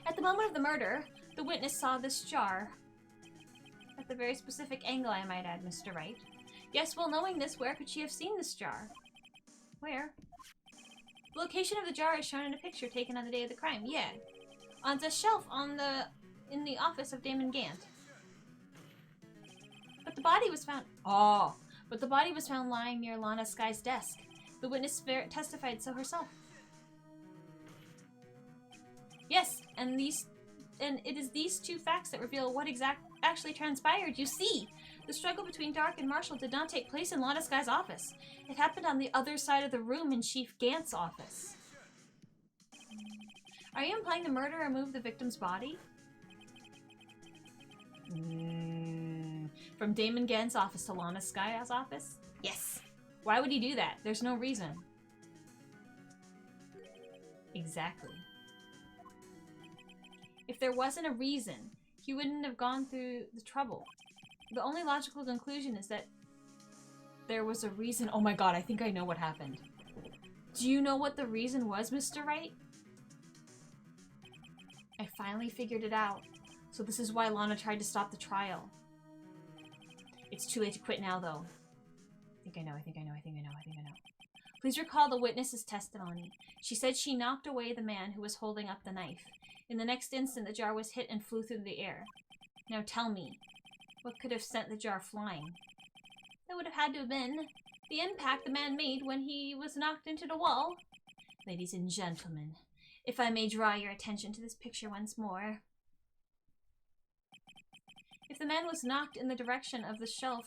At the moment of the murder, the witness saw this jar. At the very specific angle, I might add, Mr. Wright. Yes, well, knowing this, where could she have seen this jar? Where? The location of the jar is shown in a picture taken on the day of the crime. Yeah. On the shelf in the office of Damon Gant. But the body was found... Oh! But the body was found lying near Lana Sky's desk. The witness testified so herself. Yes, and it is these two facts that reveal what actually transpired. You see, the struggle between Dark and Marshall did not take place in Lana Sky's office. It happened on the other side of the room in Chief Gant's office. Are you implying the murderer moved the victim's body? From Damon Gant's office to Lana Sky's office? Yes. Why would he do that? There's no reason. Exactly. If there wasn't a reason, he wouldn't have gone through the trouble. The only logical conclusion is that there was a reason. Oh my god, I think I know what happened. Do you know what the reason was, Mr. Wright? I finally figured it out. So this is why Lana tried to stop the trial. It's too late to quit now, though. I think I know. Please recall the witness's testimony. She said she knocked away the man who was holding up the knife. In the next instant, the jar was hit and flew through the air. Now tell me, what could have sent the jar flying? That would have had to have been the impact the man made when he was knocked into the wall. Ladies and gentlemen, if I may draw your attention to this picture once more. If the man was knocked in the direction of the shelf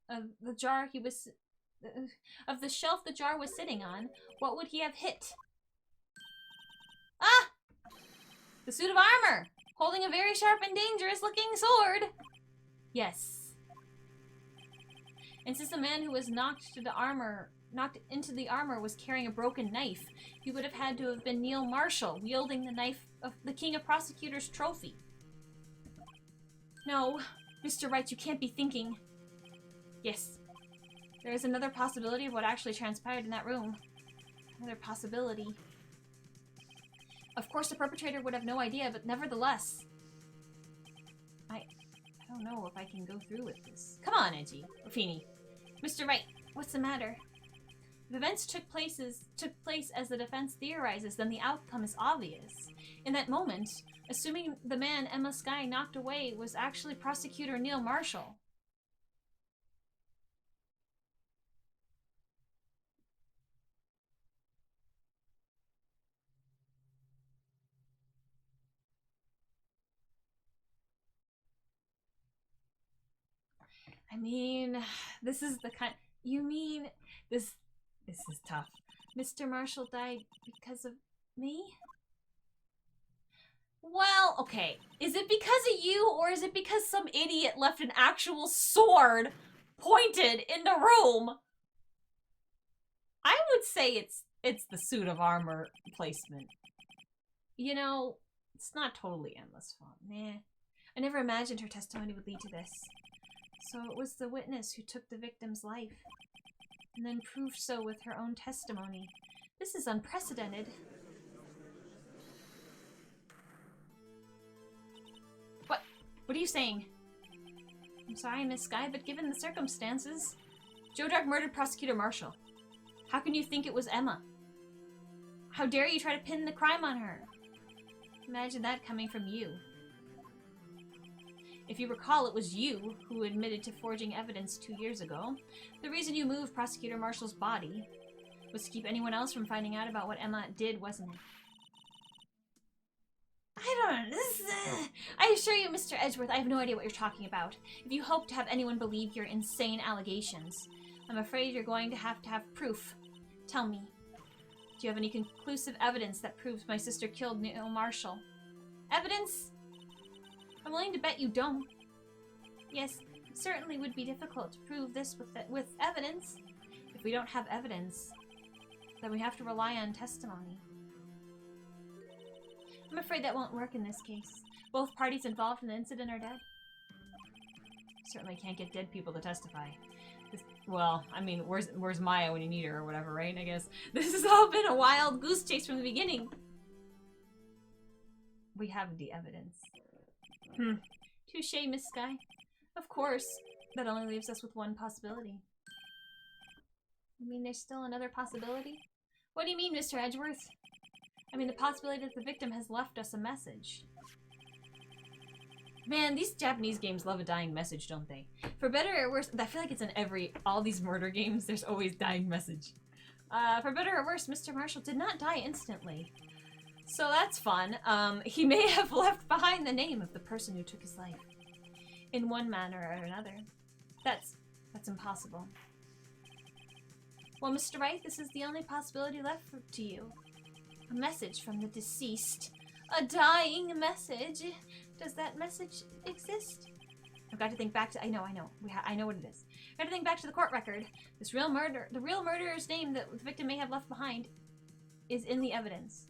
of the jar the shelf the jar was sitting on, what would he have hit? Ah! The suit of armor! Holding a very sharp and dangerous looking sword! Yes. And since the man who was knocked into the armor was carrying a broken knife, he would have had to have been Neil Marshall, wielding the knife of the King of Prosecutors trophy. No, Mr. Wright, you can't be thinking. Yes. There is another possibility of what actually transpired in that room. Another possibility. Of course, the perpetrator would have no idea, but nevertheless... I don't know if I can go through with this. Come on, Edgy. Or Feeny. Mr. Wright, what's the matter? If events took place as the defense theorizes, then the outcome is obvious. In that moment, assuming the man Emma Skye knocked away was actually Prosecutor Neil Marshall. I mean, this is the kind... You mean... This is tough. Mr. Marshall died because of me? Well, okay. Is it because of you, or is it because some idiot left an actual sword pointed in the room? I would say it's the suit of armor placement. You know, it's not totally Emma's fault. Nah. I never imagined her testimony would lead to this. So it was the witness who took the victim's life, and then proved so with her own testimony. This is unprecedented. What are you saying? I'm sorry, Miss Skye, but given the circumstances, Joe Dark murdered Prosecutor Marshall. How can you think it was Emma? How dare you try to pin the crime on her? Imagine that coming from you. If you recall, it was you who admitted to forging evidence 2 years ago. The reason you moved Prosecutor Marshall's body was to keep anyone else from finding out about what Emma did, wasn't it? I don't know. I assure you, Mr. Edgeworth, I have no idea what you're talking about. If you hope to have anyone believe your insane allegations, I'm afraid you're going to have proof. Tell me, do you have any conclusive evidence that proves my sister killed Neil Marshall? Evidence? I'm willing to bet you don't. Yes, it certainly would be difficult to prove this with evidence. If we don't have evidence, then we have to rely on testimony. I'm afraid that won't work in this case. Both parties involved in the incident are dead. Certainly can't get dead people to testify. Well, I mean, where's Maya when you need her or whatever, right? I guess this has all been a wild goose chase from the beginning. We have the evidence. Touché, Miss Skye. Of course, that only leaves us with one possibility. You mean there's still another possibility? What do you mean, Mr. Edgeworth? I mean the possibility that the victim has left us a message. Man, these Japanese games love a dying message, don't they? For better or worse, I feel like it's in all these murder games, there's always dying message. For better or worse, Mr. Marshall did not die instantly. So that's fun. He may have left behind the name of the person who took his life. In one manner or another. That's impossible. Well, Mr. Wright, this is the only possibility left to you. A message from the deceased. A dying message. Does that message exist? I've got to think back to... I know. I know what it is. I've got to think back to the court record. The real murderer's name that the victim may have left behind is in the evidence.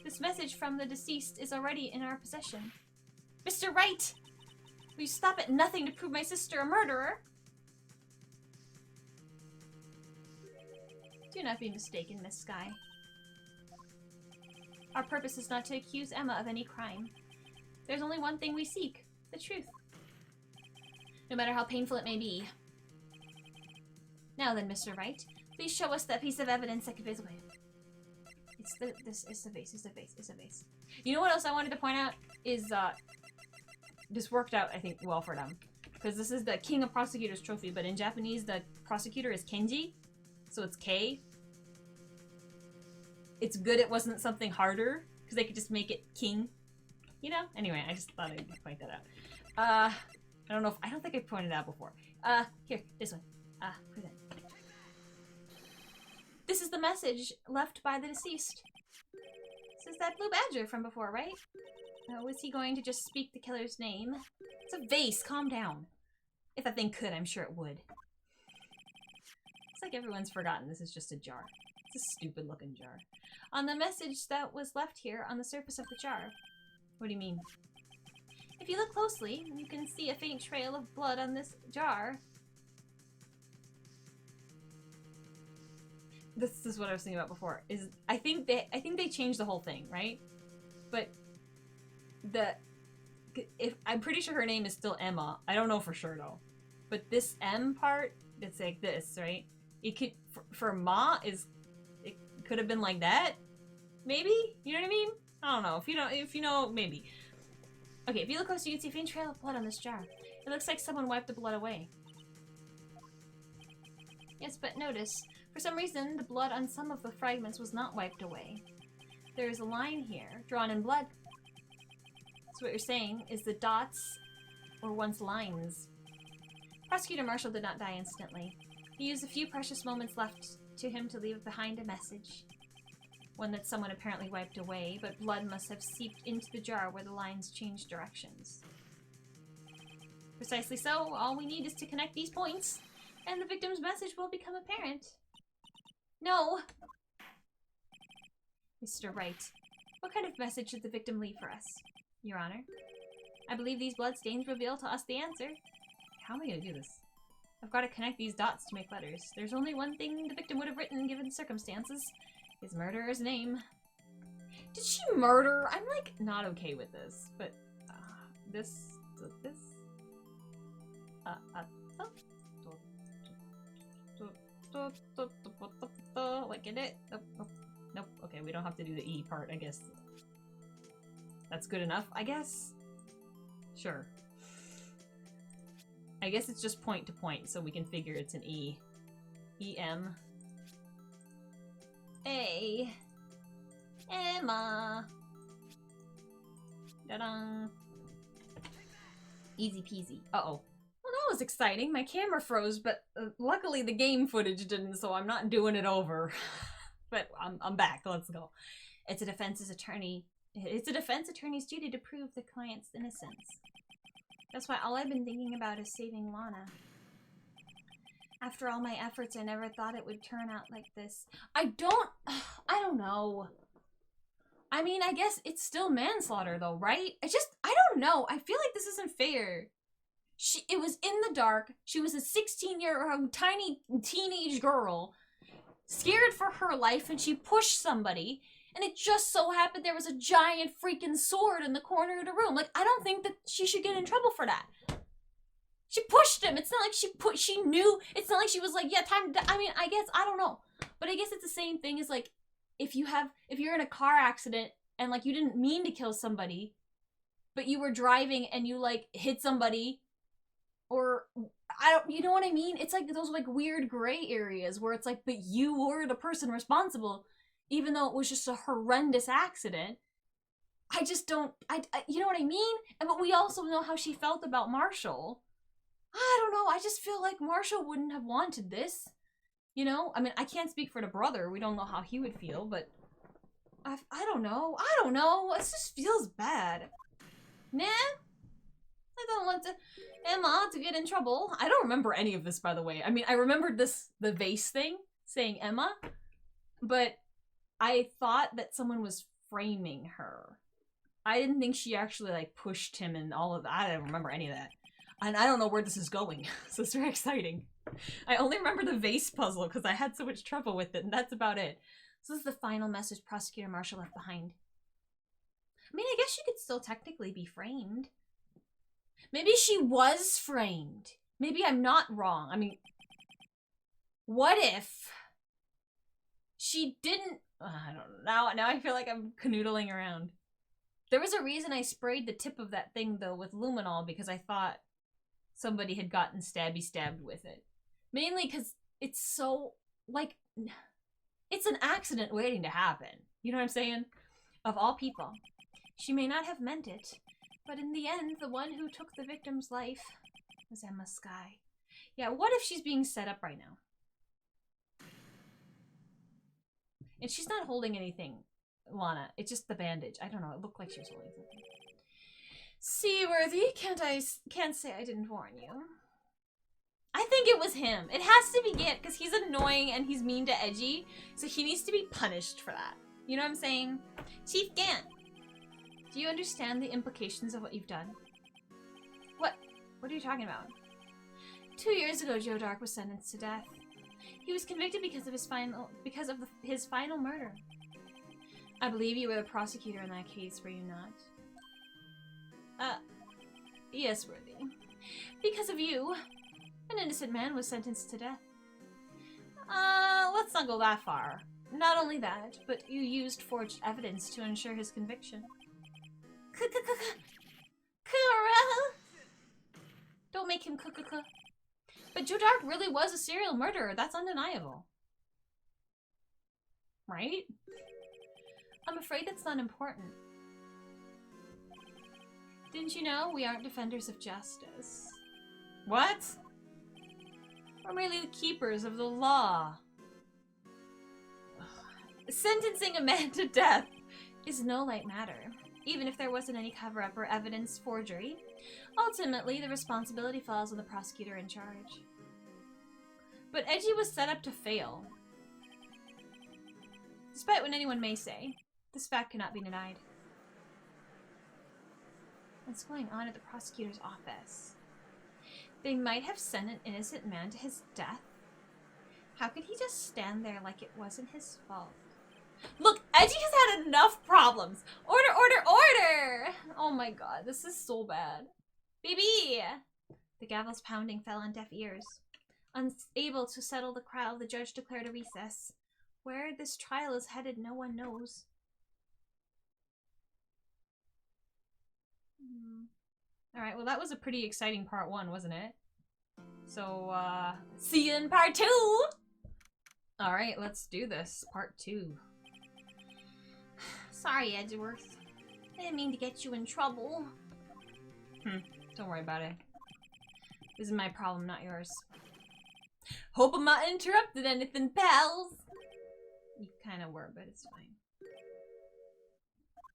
This message from the deceased is already in our possession. Mr. Wright! Will you stop at nothing to prove my sister a murderer? Do not be mistaken, Miss Skye. Our purpose is not to accuse Emma of any crime. There's only one thing we seek, the truth. No matter how painful it may be. Now then, Mr. Wright, please show us that piece of evidence that conveys away. It's the vase. You know what else I wanted to point out is, this worked out, I think, well for them. Because this is the King of Prosecutors trophy, but in Japanese, the prosecutor is Kenji. So it's K. It's good it wasn't something harder, because they could just make it King. You know? Anyway, I just thought I'd point that out. I don't think I pointed it out before. Here, this one. Present. This is the message left by the deceased. This is that blue badger from before, right? Was he going to just speak the killer's name? It's a vase, calm down. If that thing could, I'm sure it would. It's like everyone's forgotten this is just a jar. It's a stupid looking jar. On the message that was left here on the surface of the jar. What do you mean? If you look closely, you can see a faint trail of blood on this jar. this is what I was thinking about before, is I think they changed the whole thing, right? But if I'm pretty sure her name is still Emma. I don't know for sure though. But this M part, it's like this, right? It could for Ma it could have been like that. Maybe? You know what I mean? I don't know. If you know, maybe. Okay, if you look close, you can see a faint trail of blood on this jar. It looks like someone wiped the blood away. Yes, but notice, for some reason, the blood on some of the fragments was not wiped away. There is a line here, drawn in blood. So what you're saying is the dots were once lines. Prosecutor Marshall did not die instantly. He used a few precious moments left to him to leave behind a message. One that someone apparently wiped away, but blood must have seeped into the jar where the lines changed directions. Precisely so, all we need is to connect these points, and the victim's message will become apparent. No! Mr. Wright, what kind of message should the victim leave for us? Your Honor, I believe these bloodstains reveal to us the answer. How am I gonna do this? I've got to connect these dots to make letters. There's only one thing the victim would have written given the circumstances. His murderer's name. Did she murder? I'm like not okay with this, but like get it? Nope. Okay, we don't have to do the E part, I guess. That's good enough, I guess? Sure. I guess it's just point to point, so we can figure it's an E. E-M. A. Emma. Ta-da. Easy peasy. Uh-oh. Well, that was exciting. My camera froze, but luckily the game footage didn't, so I'm not doing it over. But I'm back. Let's go. It's a defense attorney's duty to prove the client's innocence. That's why all I've been thinking about is saving Lana. After all my efforts, I never thought it would turn out like this. I don't know. I mean, I guess it's still manslaughter though, right? I don't know. I feel like this isn't fair. It was in the dark. She was a 16-year-old tiny teenage girl, scared for her life, and she pushed somebody. And it just so happened there was a giant freaking sword in the corner of the room. Like, I don't think that she should get in trouble for that. She pushed him. It's not like she knew. It's not like she was like, yeah, time to, I mean, I guess, I don't know. But I guess it's the same thing as like, if you're in a car accident and like you didn't mean to kill somebody, but you were driving and you like hit somebody, or you know what I mean? It's like those like weird gray areas where it's like, but you were the person responsible, even though it was just a horrendous accident. I just don't, you know what I mean? But we also know how she felt about Marshall. I don't know, I just feel like Marshall wouldn't have wanted this. You know? I mean, I can't speak for the brother. We don't know how he would feel, but I don't know. It just feels bad. Nah? I don't want Emma to get in trouble. I don't remember any of this, by the way. I mean, I remembered the vase thing, saying Emma, but I thought that someone was framing her. I didn't think she actually, like, pushed him and all of that. I don't remember any of that. And I don't know where this is going, so it's very exciting. I only remember the vase puzzle because I had so much trouble with it, and that's about it. So this is the final message Prosecutor Marshall left behind. I mean, I guess she could still technically be framed. Maybe she was framed. Maybe I'm not wrong. I mean, what if she didn't... I don't know. Now I feel like I'm canoodling around. There was a reason I sprayed the tip of that thing, though, with luminol, because I thought somebody had gotten stabbed with it. Mainly because it's so, like, it's an accident waiting to happen. You know what I'm saying? Of all people. She may not have meant it, but in the end, the one who took the victim's life was Emma Skye. Yeah, what if she's being set up right now? And she's not holding anything, Lana. It's just the bandage. I don't know. It looked like she was holding something. Seaworthy, can't say I didn't warn you. I think it was him. It has to be Gant, because he's annoying and he's mean to Edgy, so he needs to be punished for that. You know what I'm saying? Chief Gant, do you understand the implications of what you've done? What? What are you talking about? 2 years ago, Joe Dark was sentenced to death. He was convicted because of his final murder. I believe you were the prosecutor in that case, were you not? Yes, Worthy. Because of you, an innocent man was sentenced to death. Let's not go that far. Not only that, but you used forged evidence to ensure his conviction. Don't make him k-k-k. But Joe Dark really was a serial murderer. That's undeniable. Right? I'm afraid that's not important. Didn't you know we aren't defenders of justice? What? We're merely the keepers of the law. Sentencing a man to death is no light matter, even if there wasn't any cover-up or evidence forgery. Ultimately, the responsibility falls on the prosecutor in charge. But Edgy was set up to fail. Despite what anyone may say, this fact cannot be denied. What's going on at the prosecutor's office? They might have sent an innocent man to his death. How could he just stand there like it wasn't his fault? Look, Edgy has had enough problems. Order, order, order! Oh my god, this is so bad. Baby! The gavel's pounding fell on deaf ears. Unable to settle the crowd, the judge declared a recess. Where this trial is headed, no one knows. Alright, well that was a pretty exciting part 1, wasn't it? So, see you in part 2! Alright, let's do this. Part 2. Sorry, Edgeworth. I didn't mean to get you in trouble. Don't worry about it. This is my problem, not yours. Hope I'm not interrupted anything, pals! You kinda were, but it's fine.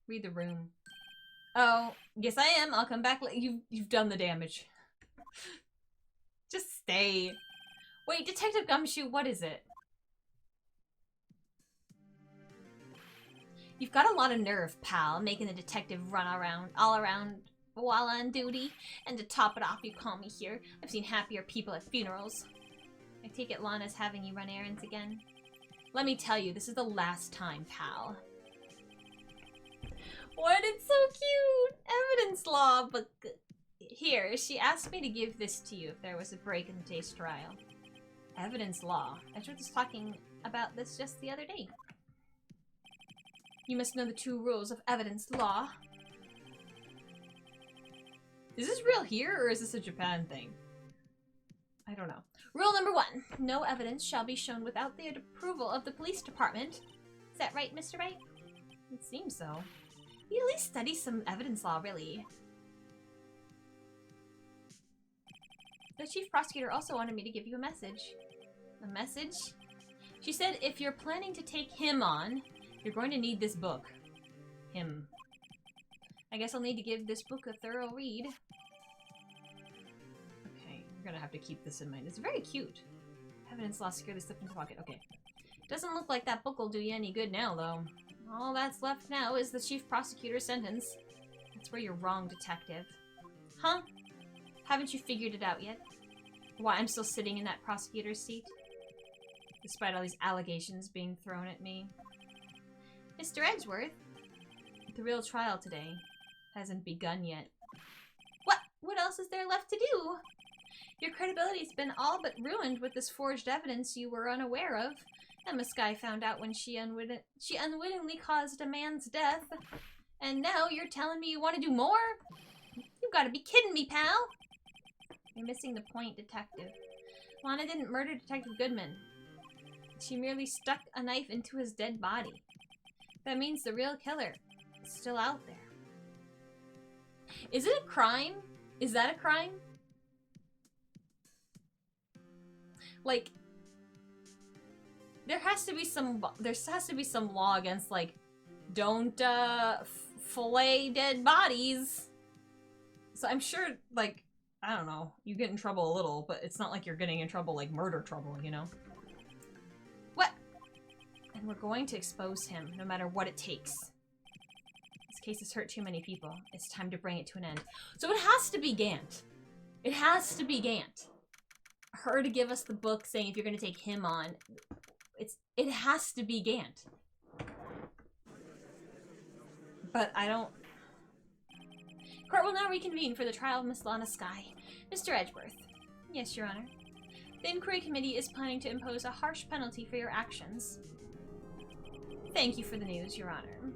Read the room. Oh, yes I am. I'll come back. You've done the damage. Just stay. Wait, Detective Gumshoe, what is it? You've got a lot of nerve, pal, making the detective run around, all around while on duty. And to top it off, you call me here. I've seen happier people at funerals. I take it Lana's having you run errands again. Let me tell you, this is the last time, pal. What? It's so cute! Evidence law book. Here, she asked me to give this to you if there was a break in today's trial. Evidence law. Edgeworth was talking about this just the other day. You must know the 2 rules of evidence law. Is this real here, or is this a Japan thing? I don't know. Rule number 1. No evidence shall be shown without the approval of the police department. Is that right, Mr. Wright? It seems so. You at least study some evidence law, really. The chief prosecutor also wanted me to give you a message. A message? She said if you're planning to take him on, you're going to need this book. Him. I guess I'll need to give this book a thorough read. Okay, we're gonna have to keep this in mind. It's very cute. Evidence law securely slipped into pocket. Okay. Doesn't look like that book will do you any good now, though. All that's left now is the chief prosecutor's sentence. That's where you're wrong, detective. Huh? Haven't you figured it out yet? Why I'm still sitting in that prosecutor's seat? Despite all these allegations being thrown at me. Mr. Edgeworth, the real trial today hasn't begun yet. What? What else is there left to do? Your credibility's been all but ruined with this forged evidence you were unaware of. Emma Skye found out when she unwittingly caused a man's death. And now you're telling me you want to do more? You gotta be kidding me, pal! You're missing the point, detective. Lana didn't murder Detective Goodman. She merely stuck a knife into his dead body. That means the real killer is still out there. Is it a crime? Is that a crime? Like, there has to be some law against, like, don't fillet dead bodies. So I'm sure, like, I don't know, you get in trouble a little, but it's not like you're getting in trouble, like murder trouble, you know? What? And we're going to expose him, no matter what it takes. This case has hurt too many people. It's time to bring it to an end. So it has to be Gant. It has to be Gant. her to give us the book saying if you're going to take him on, it has to be Gant. But I don't... Court will now reconvene for the trial of Miss Lana Skye. Mr. Edgeworth. Yes, Your Honor. The Inquiry Committee is planning to impose a harsh penalty for your actions. Thank you for the news, Your Honor.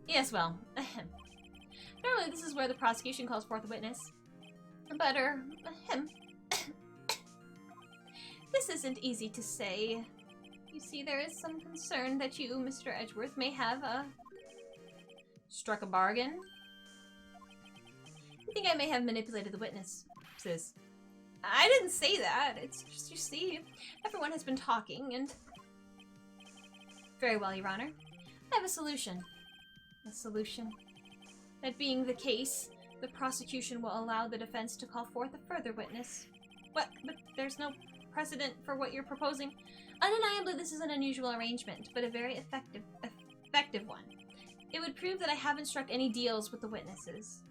Yes, well, normally this is where the prosecution calls forth a witness. But, this isn't easy to say. You see, there is some concern that you, Mr. Edgeworth, may have, struck a bargain. I think I may have manipulated the witness, sis. I didn't say that. It's just, you see, everyone has been talking, and... Very well, Your Honor. I have a solution. A solution. That being the case, the prosecution will allow the defense to call forth a further witness. What? But there's no precedent for what you're proposing. Undeniably, this is an unusual arrangement, but a very effective one. It would prove that I haven't struck any deals with the witnesses.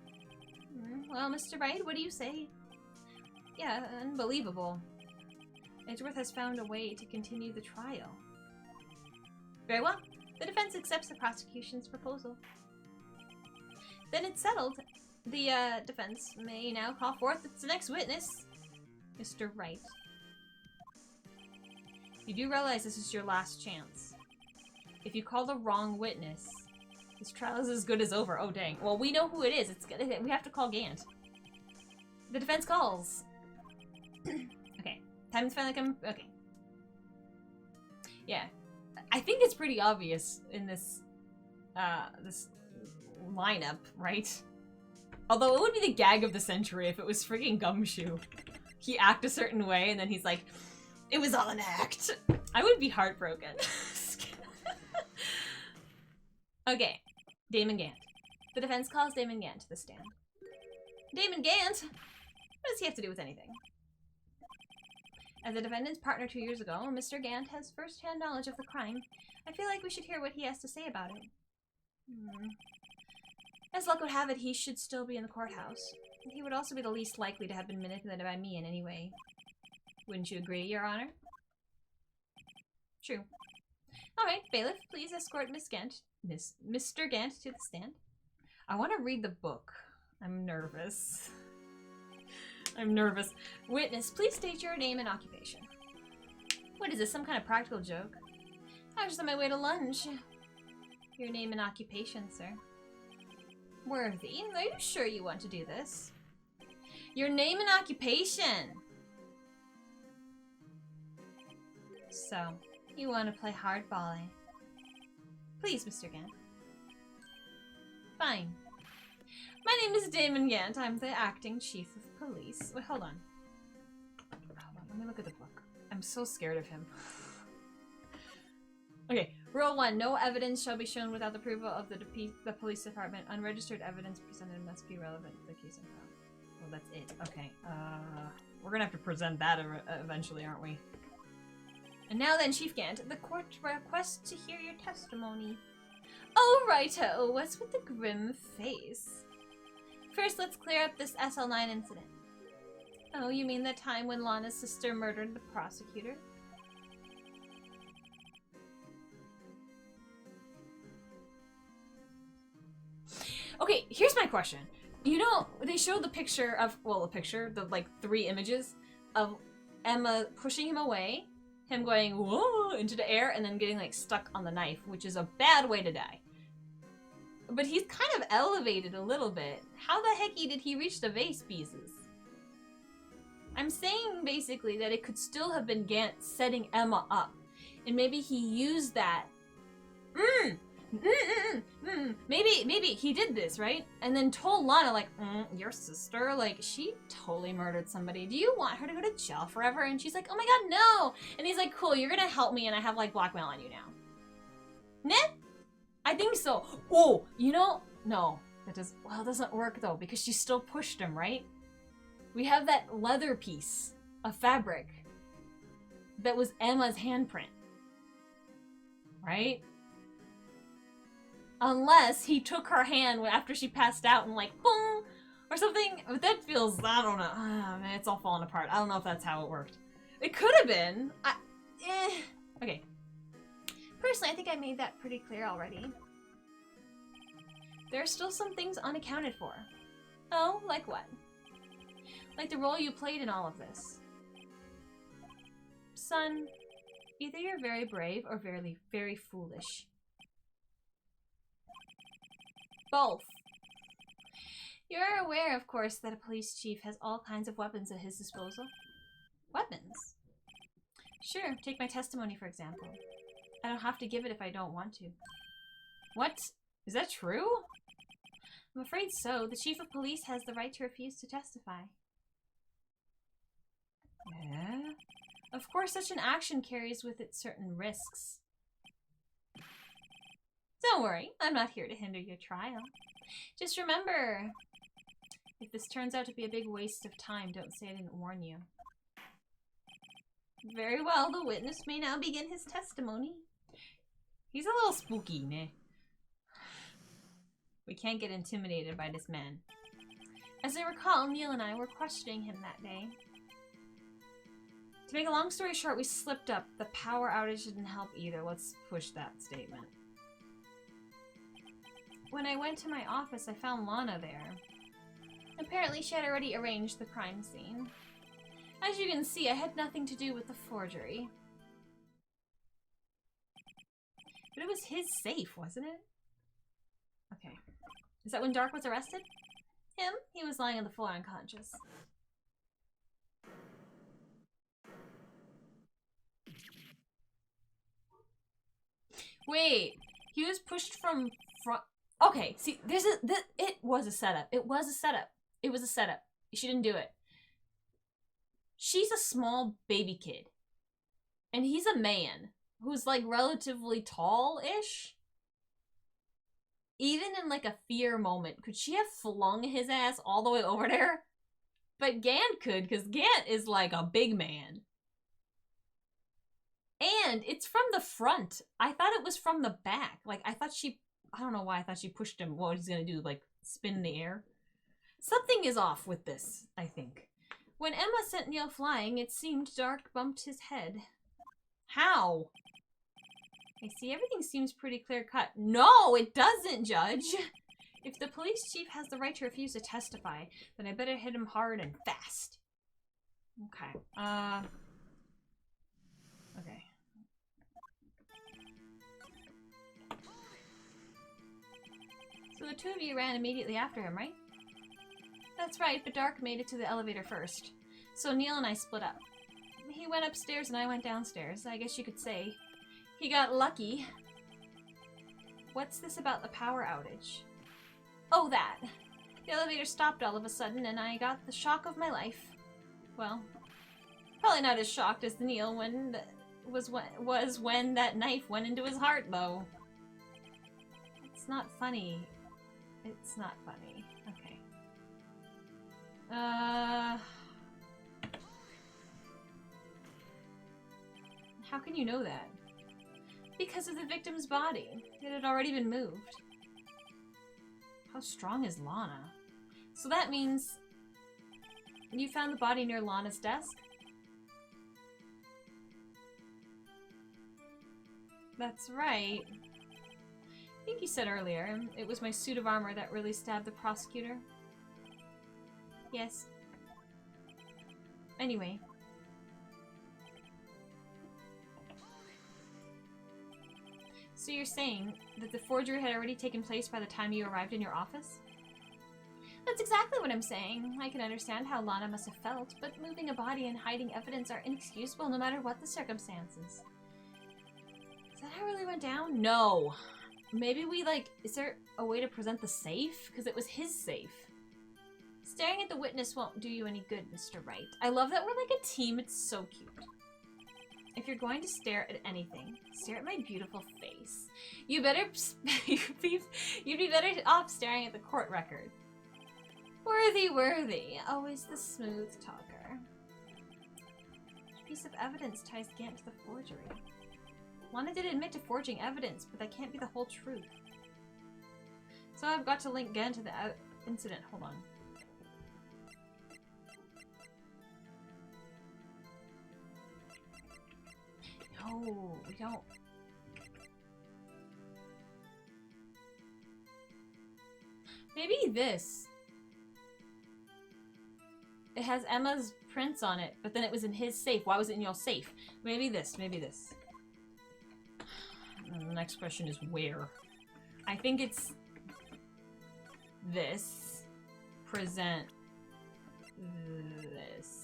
Well, Mr. Wright, what do you say? Yeah, unbelievable. Edgeworth has found a way to continue the trial. Very well. The defense accepts the prosecution's proposal. Then it's settled. The defense may now call forth its next witness, Mr. Wright. You do realize this is your last chance. If you call the wrong witness, this trial is as good as over. Oh, dang. Well, we know who it is. We have to call Gant. The defense calls. Okay. Time's finally come. Okay. Yeah. I think it's pretty obvious in this, this lineup, right? Although it would be the gag of the century if it was freaking Gumshoe. He act a certain way and then he's like, it was all an act. I would be heartbroken. Okay. Damon Gant. The defense calls Damon Gant to the stand. Damon Gant? What does he have to do with anything? As a defendant's partner 2 years ago, Mr. Gant has first-hand knowledge of the crime. I feel like we should hear what he has to say about it. As luck would have it, he should still be in the courthouse. He would also be the least likely to have been manipulated by me in any way. Wouldn't you agree, Your Honor? True. Alright, bailiff, please escort Mr. Gant to the stand. I want to read the book. I'm nervous. I'm nervous. Witness, please state your name and occupation. What is this, some kind of practical joke? I was just on my way to lunch. Your name and occupation, sir. Worthy, are you sure you want to do this? Your name and occupation! So, you want to play hardball, eh? Please, Mr. Gant. Fine. My name is Damon Gant. I'm the acting chief of police. Wait, hold on. Hold on, let me look at the book. I'm so scared of him. Okay, Rule 1. No evidence shall be shown without the approval of the police department. Unregistered evidence presented must be relevant to the case in file. Well, that's it. Okay, we're gonna have to present that eventually, aren't we? And now then, Chief Gant, the court requests to hear your testimony. Oh, righto. What's with the grim face? First, let's clear up this SL9 incident. Oh, you mean the time when Lana's sister murdered the prosecutor? Okay, here's my question. You know, they showed the picture of, well, the like 3 images of Emma pushing him away, him going, whoa, into the air, and then getting like stuck on the knife, which is a bad way to die. But he's kind of elevated a little bit. How the hecky did he reach the vase pieces? I'm saying basically that it could still have been Gant setting Emma up. And maybe he used that. Maybe he did this, right? And then told Lana, like, your sister, like, she totally murdered somebody. Do you want her to go to jail forever? And she's like, oh my god, no! And he's like, cool, you're gonna help me and I have, like, blackmail on you now. Nah? I think so. Oh, you know, no. That doesn't work, though, because she still pushed him, right? We have that leather piece of fabric that was Emma's handprint. Right? Unless he took her hand after she passed out and like, boom, or something, but that feels, I don't know. Man, it's all falling apart. I don't know if that's how it worked. It could have been. Okay. Personally, I think I made that pretty clear already. There are still some things unaccounted for. Oh, like what? Like the role you played in all of this. Son, either you're very brave or very, very foolish. Both. You're aware, of course, that a police chief has all kinds of weapons at his disposal. Weapons? Sure, take my testimony, for example. I don't have to give it if I don't want to. What? Is that true? I'm afraid so. The chief of police has the right to refuse to testify. Yeah? Of course, such an action carries with it certain risks. Don't worry, I'm not here to hinder your trial. Just remember, if this turns out to be a big waste of time, don't say I didn't warn you. Very well, the witness may now begin his testimony. He's a little spooky, ne? We can't get intimidated by this man. As I recall, Neil and I were questioning him that day. To make a long story short, we slipped up. The power outage didn't help either. Let's push that statement. When I went to my office, I found Lana there. Apparently, she had already arranged the crime scene. As you can see, I had nothing to do with the forgery. But it was his safe, wasn't it? Okay. Is that when Dark was arrested? Him? He was lying on the floor unconscious. Wait, he was pushed from front. Okay, see, it was a setup. It was a setup. It was a setup. She didn't do it. She's a small baby kid. And he's a man who's like relatively tall-ish. Even in like a fear moment, could she have flung his ass all the way over there? But Gant could, because Gant is like a big man. And it's from the front. I thought it was from the back. Like, I don't know why I thought she pushed him. What he's gonna do, like, spin in the air? Something is off with this, I think. When Emma sent Neil flying, it seemed Dark bumped his head. How? I see, everything seems pretty clear-cut. No, it doesn't, Judge! If the police chief has the right to refuse to testify, then I better hit him hard and fast. Okay, okay. So the two of you ran immediately after him, right? That's right, but Dark made it to the elevator first. So Neil and I split up. He went upstairs and I went downstairs, I guess you could say. He got lucky. What's this about the power outage? Oh, that. The elevator stopped all of a sudden and I got the shock of my life. Well, probably not as shocked as Neil was when that knife went into his heart, though. It's not funny. It's not funny. Okay. How can you know that? Because of the victim's body. It had already been moved. How strong is Lana? So that means you found the body near Lana's desk? That's right. I think you said earlier, it was my suit of armor that really stabbed the prosecutor. Yes. Anyway. So you're saying that the forgery had already taken place by the time you arrived in your office? That's exactly what I'm saying. I can understand how Lana must have felt, but moving a body and hiding evidence are inexcusable no matter what the circumstances. Is that how it really went down? No. Maybe we, is there a way to present the safe? Because it was his safe. Staring at the witness won't do you any good, Mr. Wright. I love that we're like a team. It's so cute. If you're going to stare at anything, stare at my beautiful face. You better you'd be better off staring at the court record. Worthy, worthy. Always the smooth talker. Which piece of evidence ties Gant to the forgery? Lana did admit to forging evidence, but that can't be the whole truth. So I've got to link Gant to the incident. Hold on. No, we don't. Maybe this. It has Emma's prints on it, but then it was in his safe. Why was it in your safe? Maybe this, maybe this. And the next question is where? I think it's this. Present this.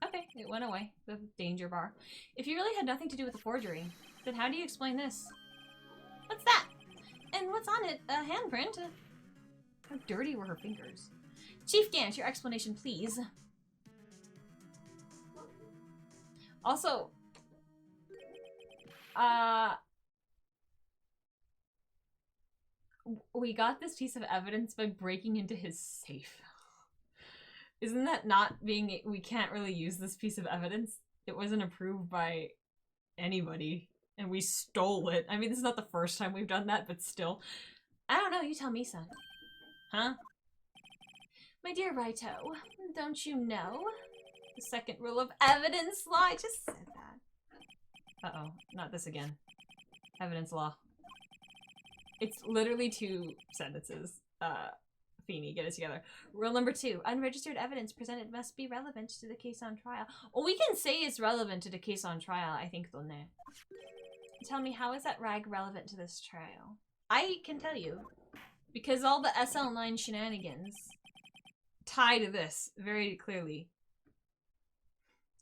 Okay, it went away. The danger bar. If you really had nothing to do with the forgery, then how do you explain this? What's that? And what's on it? A handprint? How dirty were her fingers? Chief Gant, your explanation, please. Also, we got this piece of evidence by breaking into his safe. Isn't that not being... We can't really use this piece of evidence? It wasn't approved by anybody, and we stole it. I mean, this is not the first time we've done that, but still. I don't know, you tell me, son. Huh? My dear Wrighto, don't you know? The second rule of evidence law. I just said that. Uh-oh, not this again. Evidence law. It's literally 2 sentences. Feeny, get it together. Rule number 2. Unregistered evidence presented must be relevant to the case on trial. Well, we can say it's relevant to the case on trial, I think, Donne. Tell me, how is that rag relevant to this trial? I can tell you. Because all the SL9 shenanigans tie to this very clearly.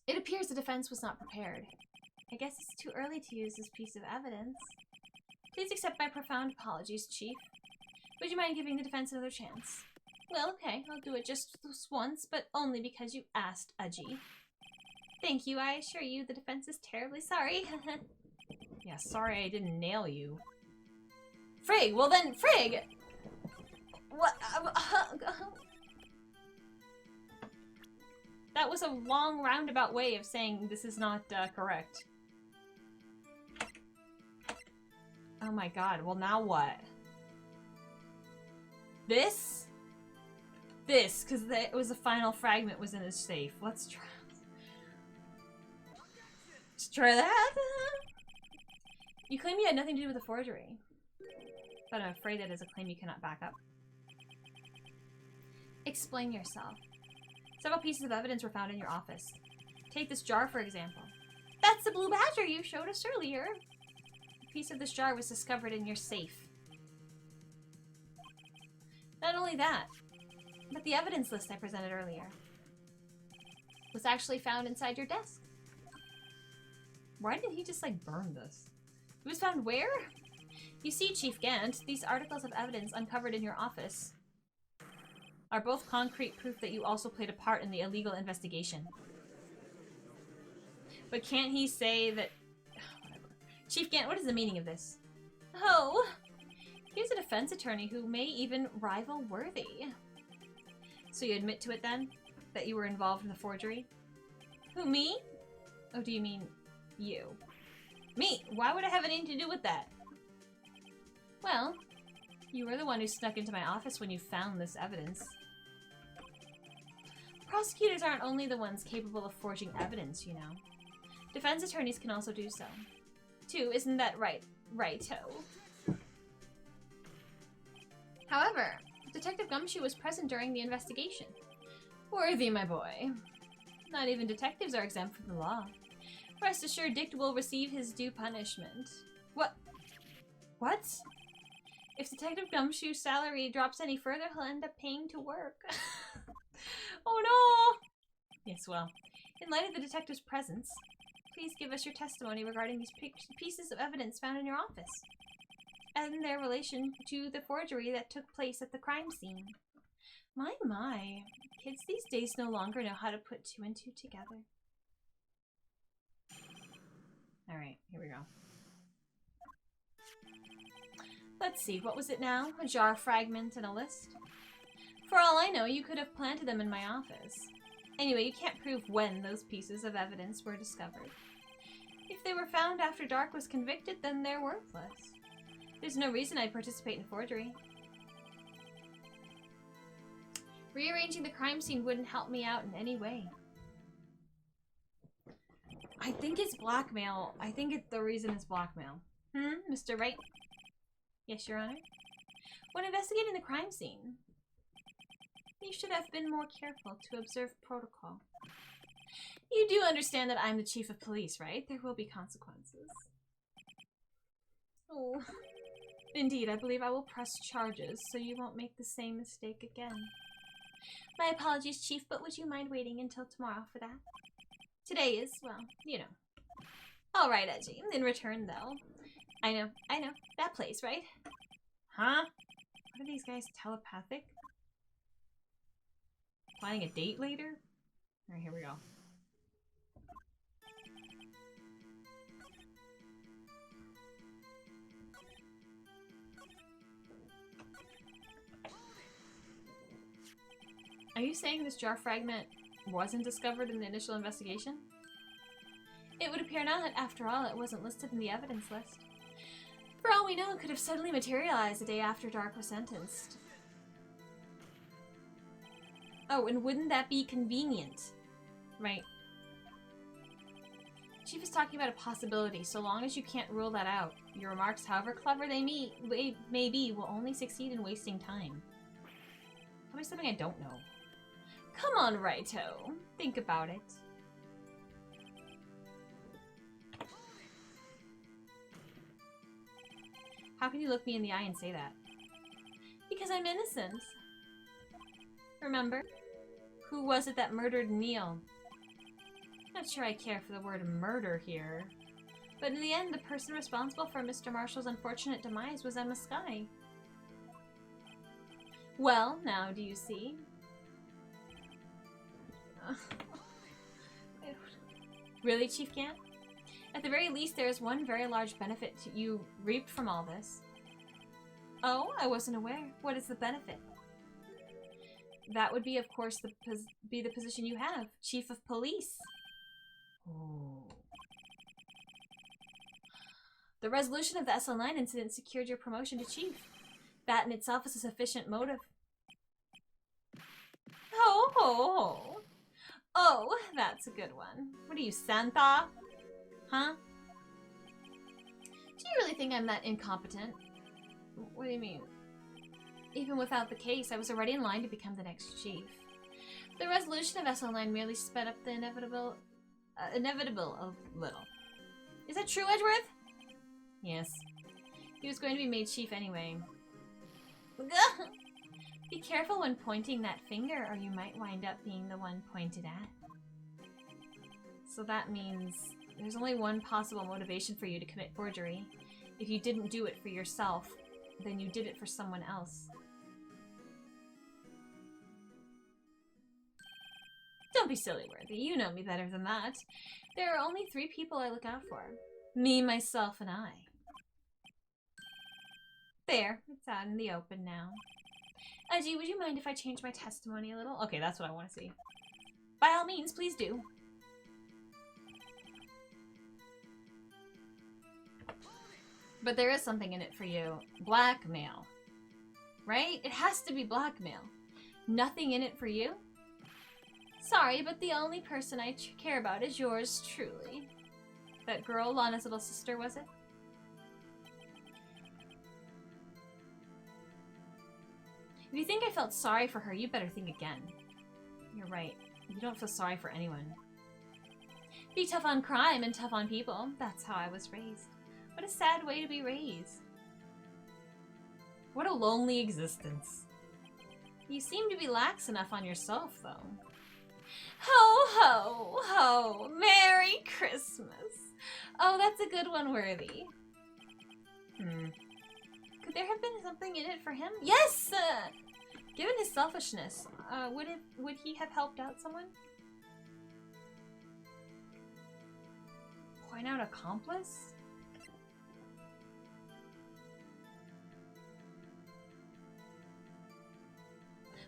It appears the defense was not prepared. I guess it's too early to use this piece of evidence. Please accept my profound apologies, Chief. Would you mind giving the defense another chance? Well, okay, I'll do it just this once, but only because you asked, Udgy. Thank you, I assure you the defense is terribly sorry. Yeah, sorry I didn't nail you. Frig, well then, Frig! What? That was a long roundabout way of saying this is not correct. Oh my god, well now what? This? This, because it was the final fragment was in his safe. Let's try. Let's try that. You claim you had nothing to do with the forgery, but I'm afraid that is a claim you cannot back up. Explain yourself. Several pieces of evidence were found in your office. Take this jar, for example. That's the blue badger you showed us earlier. A piece of this jar was discovered in your safe. Not only that, but the evidence list I presented earlier was actually found inside your desk. Why did he just, like, burn this? It was found where? You see, Chief Gant, these articles of evidence uncovered in your office are both concrete proof that you also played a part in the illegal investigation. But can't he say that... Whatever. Chief Gant, what is the meaning of this? Oh, here's a defense attorney who may even rival Worthy. So you admit to it then? That you were involved in the forgery? Who, me? Oh, do you mean you? Me? Why would I have anything to do with that? Well, you were the one who snuck into my office when you found this evidence. Prosecutors aren't only the ones capable of forging evidence, you know. Defense attorneys can also do so. Too, isn't that right? Righto. However, Detective Gumshoe was present during the investigation. Worthy, my boy. Not even detectives are exempt from the law. Rest assured, Dick will receive his due punishment. What? What? If Detective Gumshoe's salary drops any further, he'll end up paying to work. Oh no! Yes, well, in light of the detective's presence, please give us your testimony regarding these pieces of evidence found in your office, and their relation to the forgery that took place at the crime scene. My. Kids these days no longer know how to put 2 and 2 together. Alright, here we go. Let's see, what was it now? A jar fragment and a list? For all I know, you could have planted them in my office. Anyway, you can't prove when those pieces of evidence were discovered. If they were found after Dark was convicted, then they're worthless. There's no reason I'd participate in forgery. Rearranging the crime scene wouldn't help me out in any way. I think it's blackmail. I think the reason is blackmail. Mr. Wright? Yes, Your Honor? When investigating the crime scene, you should have been more careful to observe protocol. You do understand that I'm the chief of police, right? There will be consequences. Oh. Indeed, I believe I will press charges so you won't make the same mistake again. My apologies, Chief, but would you mind waiting until tomorrow for that? Today is, well, you know. Alright, Edgy. In return, though. I know. That place, right? Huh? What are these guys, telepathic? Planning a date later? Alright, here we go. Are you saying this jar fragment wasn't discovered in the initial investigation? It would appear not. After all, it wasn't listed in the evidence list. For all we know, it could have suddenly materialized the day after Dark was sentenced. Oh, and wouldn't that be convenient? Right. Chief is talking about a possibility, so long as you can't rule that out. Your remarks, however clever they may be, will only succeed in wasting time. Tell me something I don't know. Come on, Righto. Think about it. How can you look me in the eye and say that? Because I'm innocent. Remember? Who was it that murdered Neil? Not sure I care for the word murder here. But in the end, the person responsible for Mr. Marshall's unfortunate demise was Emma Skye. Well, now do you see? Really, Chief Gant? At the very least, there is one very large benefit you reaped from all this. Oh, I wasn't aware. What is the benefit? That would be, of course, the position you have, Chief of Police. Oh. The resolution of the SL9 incident secured your promotion to Chief. That in itself is a sufficient motive. Ho ho ho! Oh, that's a good one. What are you, Santa? Huh? Do you really think I'm that incompetent? What do you mean? Even without the case, I was already in line to become the next chief. The resolution of SL9 merely sped up the inevitable a little. Is that true, Edgeworth? Yes. He was going to be made chief anyway. Be careful when pointing that finger, or you might wind up being the one pointed at. So that means there's only one possible motivation for you to commit forgery. If you didn't do it for yourself, then you did it for someone else. Don't be silly, Worthy. You know me better than that. There are only 3 people I look out for. Me, myself, and I. There. It's out in the open now. Edgy, would you mind if I change my testimony a little? Okay, that's what I want to see. By all means, please do. But there is something in it for you. Blackmail. Right? It has to be blackmail. Nothing in it for you? Sorry, but the only person I care about is yours truly. That girl, Lana's little sister, was it? If you think I felt sorry for her, you better think again. You're right. You don't feel sorry for anyone. Be tough on crime and tough on people. That's how I was raised. What a sad way to be raised. What a lonely existence. You seem to be lax enough on yourself, though. Ho, ho, ho! Merry Christmas! Oh, that's a good one, Worthy. Could there have been something in it for him? Yes! Given his selfishness, would he have helped out someone? Point out accomplice?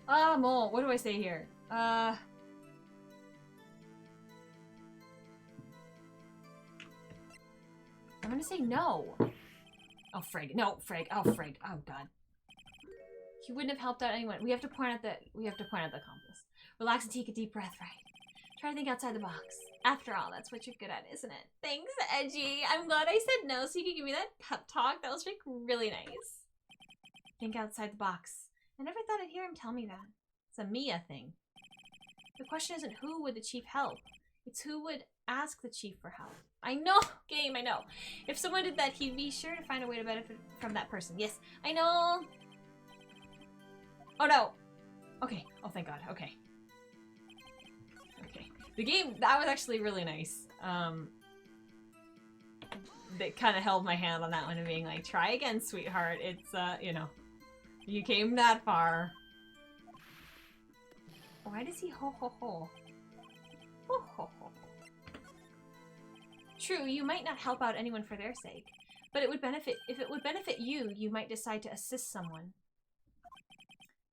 Mole, what do I say here? I'm gonna say no. Oh, frig. No, frig. Oh, frig. Oh, God. He wouldn't have helped out anyone. We have to point out the accomplice. Relax and take a deep breath, right? Try to think outside the box. After all, that's what you're good at, isn't it? Thanks, Edgy. I'm glad I said no so you could give me that pep talk. That was like really nice. Think outside the box. I never thought I'd hear him tell me that. It's a Mia thing. The question isn't who would the chief help. It's who would ask the chief for help. I know, game, I know. If someone did that, he'd be sure to find a way to benefit from that person. Yes, I know. Oh no. Okay. Oh, thank God. Okay. Okay. The game, that was actually really nice. They kind of held my hand on that one and being like, try again, sweetheart. It's, you know, you came that far. Why does he ho ho ho? Ho ho ho. True, you might not help out anyone for their sake, but it would benefit, if it would benefit you, you might decide to assist someone.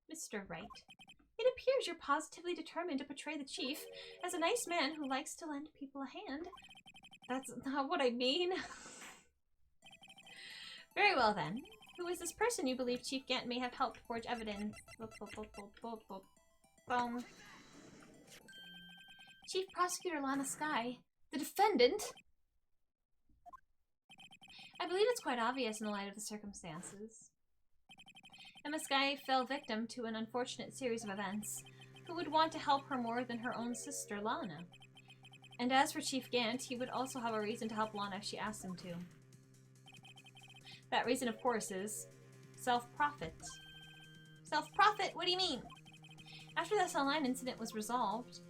Mr. Wright, it appears you're positively determined to portray the chief as a nice man who likes to lend people a hand. That's not what I mean. Very well then. Who is this person you believe Chief Gant may have helped forge evidence? Chief Prosecutor Lana Skye, the defendant? I believe it's quite obvious in the light of the circumstances. Emma Skye fell victim to an unfortunate series of events. Who would want to help her more than her own sister, Lana? And as for Chief Gant, he would also have a reason to help Lana if she asked him to. That reason, of course, is self-profit. Self-profit? What do you mean? After this online incident was resolved,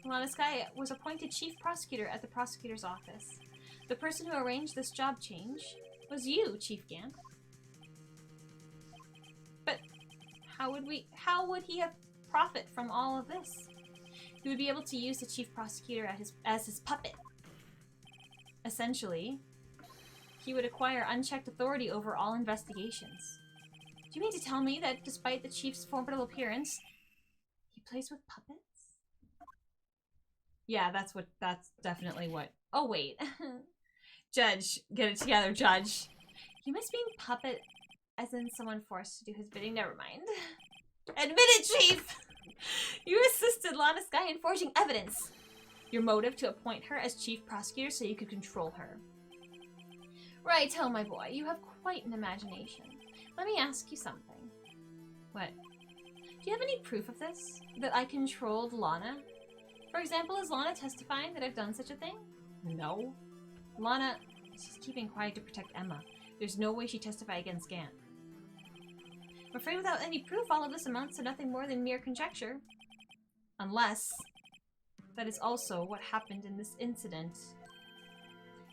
Lana Skye was appointed Chief Prosecutor at the prosecutor's office. The person who arranged this job change was you, Chief Gant. But how would he have profit from all of this? He would be able to use the Chief Prosecutor as his puppet. Essentially, he would acquire unchecked authority over all investigations. Do you mean to tell me that despite the Chief's formidable appearance, he plays with puppets? Yeah, that's definitely what... Oh, wait. Judge, get it together, Judge. You must mean puppet as in someone forced to do his bidding. Never mind. Admit it, Chief! You assisted Lana Skye in forging evidence. Your motive to appoint her as Chief Prosecutor so you could control her. Right, oh my boy, you have quite an imagination. Let me ask you something. What? Do you have any proof of this? That I controlled Lana? For example, is Lana testifying that I've done such a thing? No. Lana, she's keeping quiet to protect Emma. There's no way she'd testify against Gant. I'm afraid without any proof, all of this amounts to nothing more than mere conjecture. Unless that is also what happened in this incident.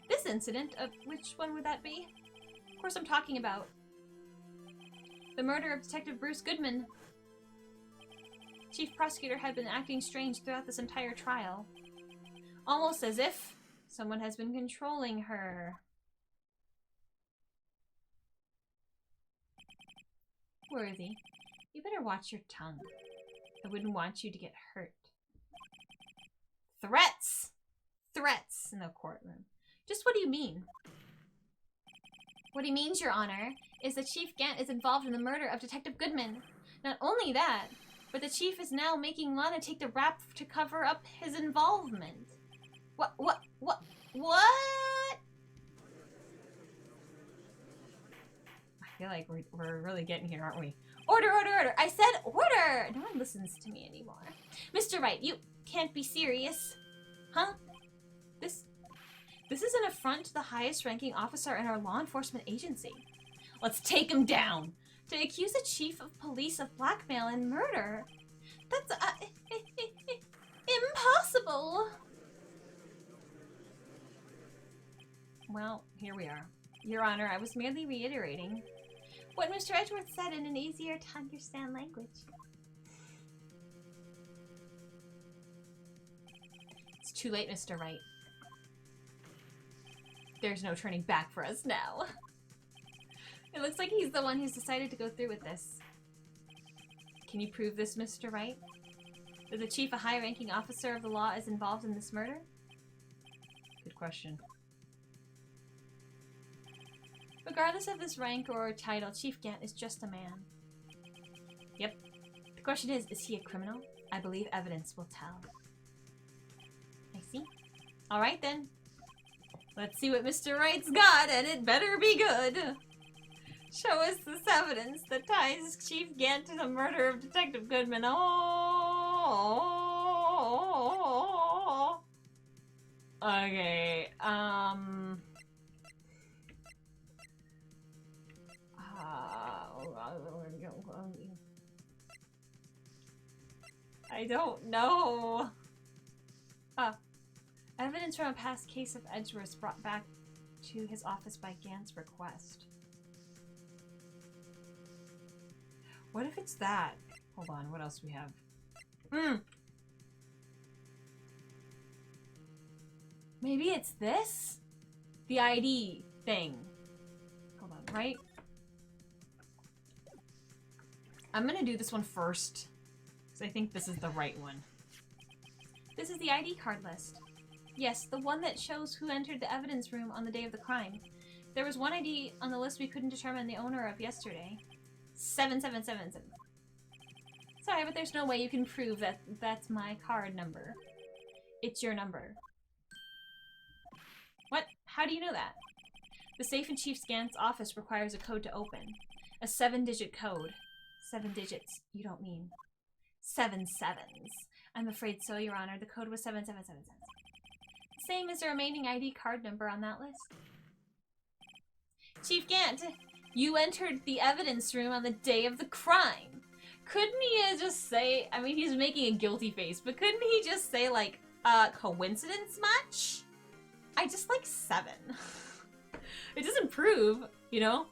This incident? Which one would that be? Of course I'm talking about the murder of Detective Bruce Goodman. Chief Prosecutor had been acting strange throughout this entire trial. Almost as if someone has been controlling her. Worthy, you better watch your tongue. I wouldn't want you to get hurt. Threats! Threats in the courtroom. Just what do you mean? What he means, Your Honor, is that Chief Gant is involved in the murder of Detective Goodman. Not only that, but the Chief is now making Lana take the rap to cover up his involvement. What? I feel like we're really getting here, aren't we? Order, order, order! I said order! No one listens to me anymore. Mr. Wright, you can't be serious. Huh? This is an affront to the highest-ranking officer in our law enforcement agency. Let's take him down. To accuse the chief of police of blackmail and murder. That's impossible. Well, here we are. Your Honor, I was merely reiterating what Mr. Edgeworth said in an easier-to-understand language. It's too late, Mr. Wright. There's no turning back for us now. It looks like he's the one who's decided to go through with this. Can you prove this, Mr. Wright? That the chief, a high-ranking officer of the law, is involved in this murder? Good question. Regardless of his rank or title, Chief Gant is just a man. Yep. The question is he a criminal? I believe evidence will tell. Alright then. Let's see what Mr. Wright's got, and it better be good. Show us this evidence that ties Chief Gant to the murder of Detective Goodman. Oh. Okay, I don't know. Evidence from a past case of Edgeworth brought back to his office by Gant's request. What if it's that? Hold on, what else do we have? Maybe it's this? The ID thing. Hold on, right? I'm gonna do this one first, because I think this is the right one. This is the ID card list. Yes, the one that shows who entered the evidence room on the day of the crime. There was one ID on the list we couldn't determine the owner of yesterday. 7777. Sorry, but there's no way you can prove that that's my card number. It's your number. What? How do you know that? The safe in Chief Gant's office requires a code to open. A 7-digit code. 7 digits. You don't mean 7 sevens. I'm afraid so, Your Honor. The code was 7777. Same as the remaining ID card number on that list. Chief Gant, you entered the evidence room on the day of the crime. Couldn't he just say, I mean, he's making a guilty face, but couldn't he just say, like, coincidence much? I just like 7. It doesn't prove, you know?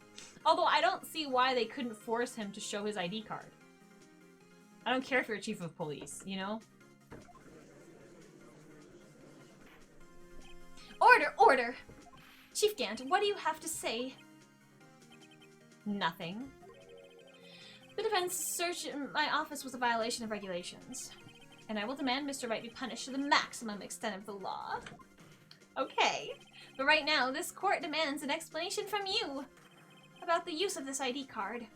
Although I don't see why they couldn't force him to show his ID card. I don't care if you're a chief of police, you know? Order! Order! Chief Gant, what do you have to say? Nothing. The defense search in my office was a violation of regulations. And I will demand Mr. Wright be punished to the maximum extent of the law. Okay. But right now, this court demands an explanation from you about the use of this ID card.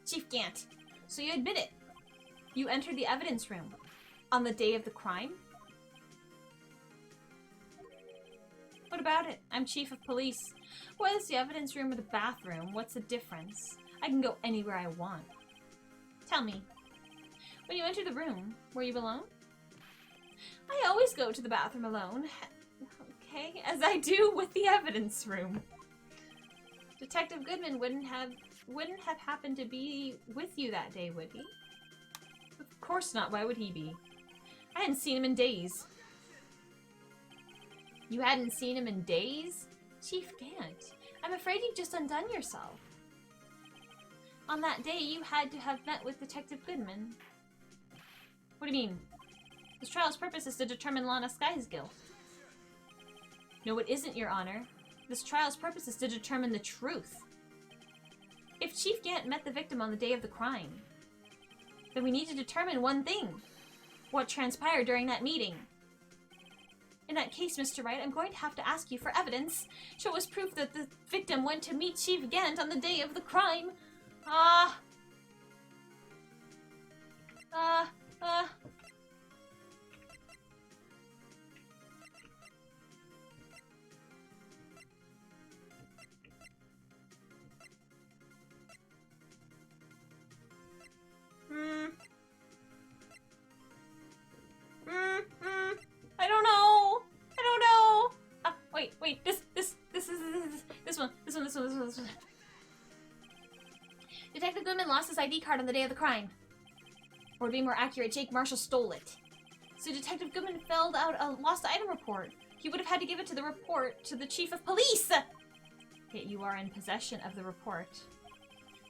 Chief Gant, so you admit it. You entered the evidence room on the day of the crime? What about it? I'm chief of police. Whether it's the evidence room or the bathroom, what's the difference? I can go anywhere I want. Tell me, when you entered the room, were you alone? I always go to the bathroom alone. Okay, as I do with the evidence room. Detective Goodman wouldn't have happened to be with you that day, would he? Of course not. Why would he be? I hadn't seen him in days. You hadn't seen him in days? Chief Gant, I'm afraid you've just undone yourself. On that day, you had to have met with Detective Goodman. What do you mean? This trial's purpose is to determine Lana Sky's guilt. No, it isn't, Your Honor. This trial's purpose is to determine the truth. If Chief Gant met the victim on the day of the crime, then we need to determine one thing. What transpired during that meeting. In that case, Mr. Wright, I'm going to have to ask you for evidence. Show us proof that the victim went to meet Chief Gant on the day of the crime. I don't know. Wait, this one. Detective Goodman lost his ID card on the day of the crime. Or to be more accurate, Jake Marshall stole it. So Detective Goodman filled out a lost item report. He would have had to give it to the chief of police. Yet you are in possession of the report.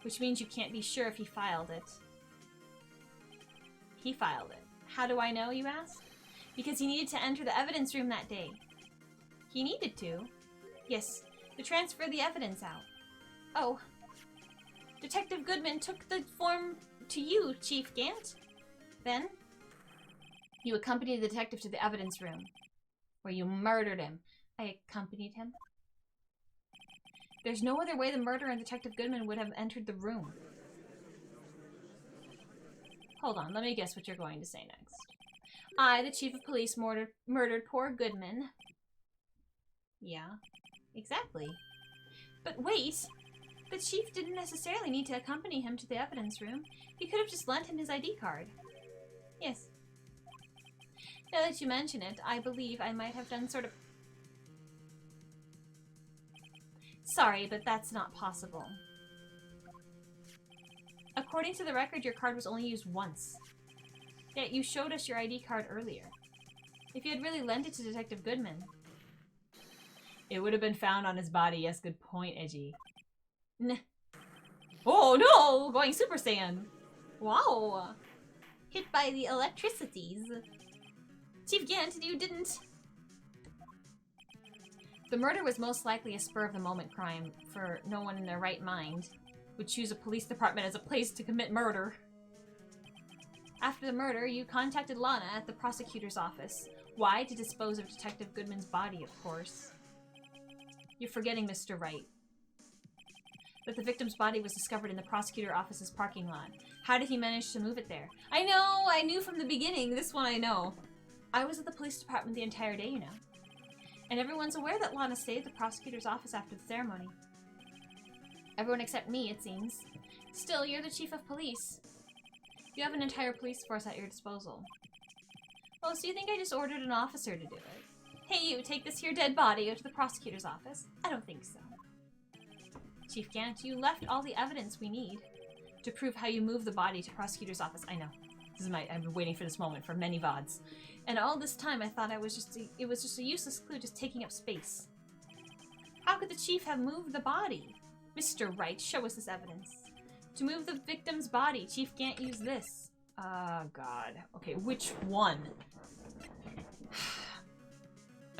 Which means you can't be sure if he filed it. He filed it. How do I know, you ask? Because he needed to enter the evidence room that day. He needed to? Yes, to transfer the evidence out. Oh. Detective Goodman took the form to you, Chief Gant. Then, you accompanied the detective to the evidence room, where you murdered him. I accompanied him? There's no other way the murderer and Detective Goodman would have entered the room. Hold on, let me guess what you're going to say next. I, the chief of police, murdered poor Goodman. Yeah, exactly. But wait! The chief didn't necessarily need to accompany him to the evidence room. He could have just lent him his ID card. Yes. Now that you mention it, I believe I might have done sort of... Sorry, but that's not possible. According to the record, your card was only used once. Yet you showed us your ID card earlier. If you had really lent it to Detective Goodman... It would have been found on his body. Yes, good point, Edgy. Nah. Oh no! Going Super Saiyan! Wow! Hit by the electricities. Chief Gant, you didn't... The murder was most likely a spur-of-the-moment crime, for no one in their right mind would choose a police department as a place to commit murder. After the murder, you contacted Lana at the prosecutor's office. Why? To dispose of Detective Goodman's body, of course. You're forgetting, Mr. Wright, that the victim's body was discovered in the prosecutor's office's parking lot. How did he manage to move it there? I know! I knew from the beginning. This one I know. I was at the police department the entire day, you know. And everyone's aware that Lana stayed at the prosecutor's office after the ceremony. Everyone except me, it seems. Still, you're the chief of police. You have an entire police force at your disposal. Oh, so you think I just ordered an officer to do it? Hey, you, take this here dead body out to the prosecutor's office? I don't think so. Chief Gant, you left all the evidence we need to prove how you moved the body to prosecutor's office. I know. I've been waiting for this moment for many VODs. And all this time I thought it was just a useless clue just taking up space. How could the chief have moved the body? Mr. Wright, show us this evidence. To move the victim's body, Chief Gant used this. God. Okay, which one?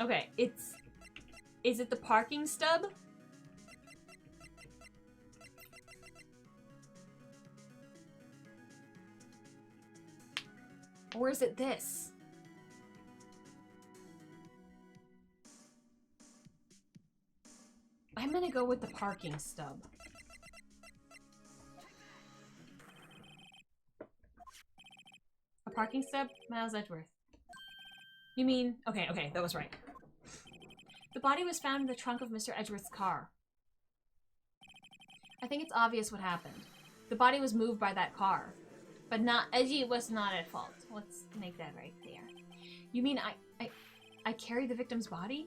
Okay, is it the parking stub? Or is it this? I'm gonna go with the parking stub. A parking stub? Miles Edgeworth. You mean... Okay, that was right. The body was found in the trunk of Mr. Edgeworth's car. I think it's obvious what happened. The body was moved by that car. But Edgy was not at fault. Let's make that very clear. You mean I carried the victim's body?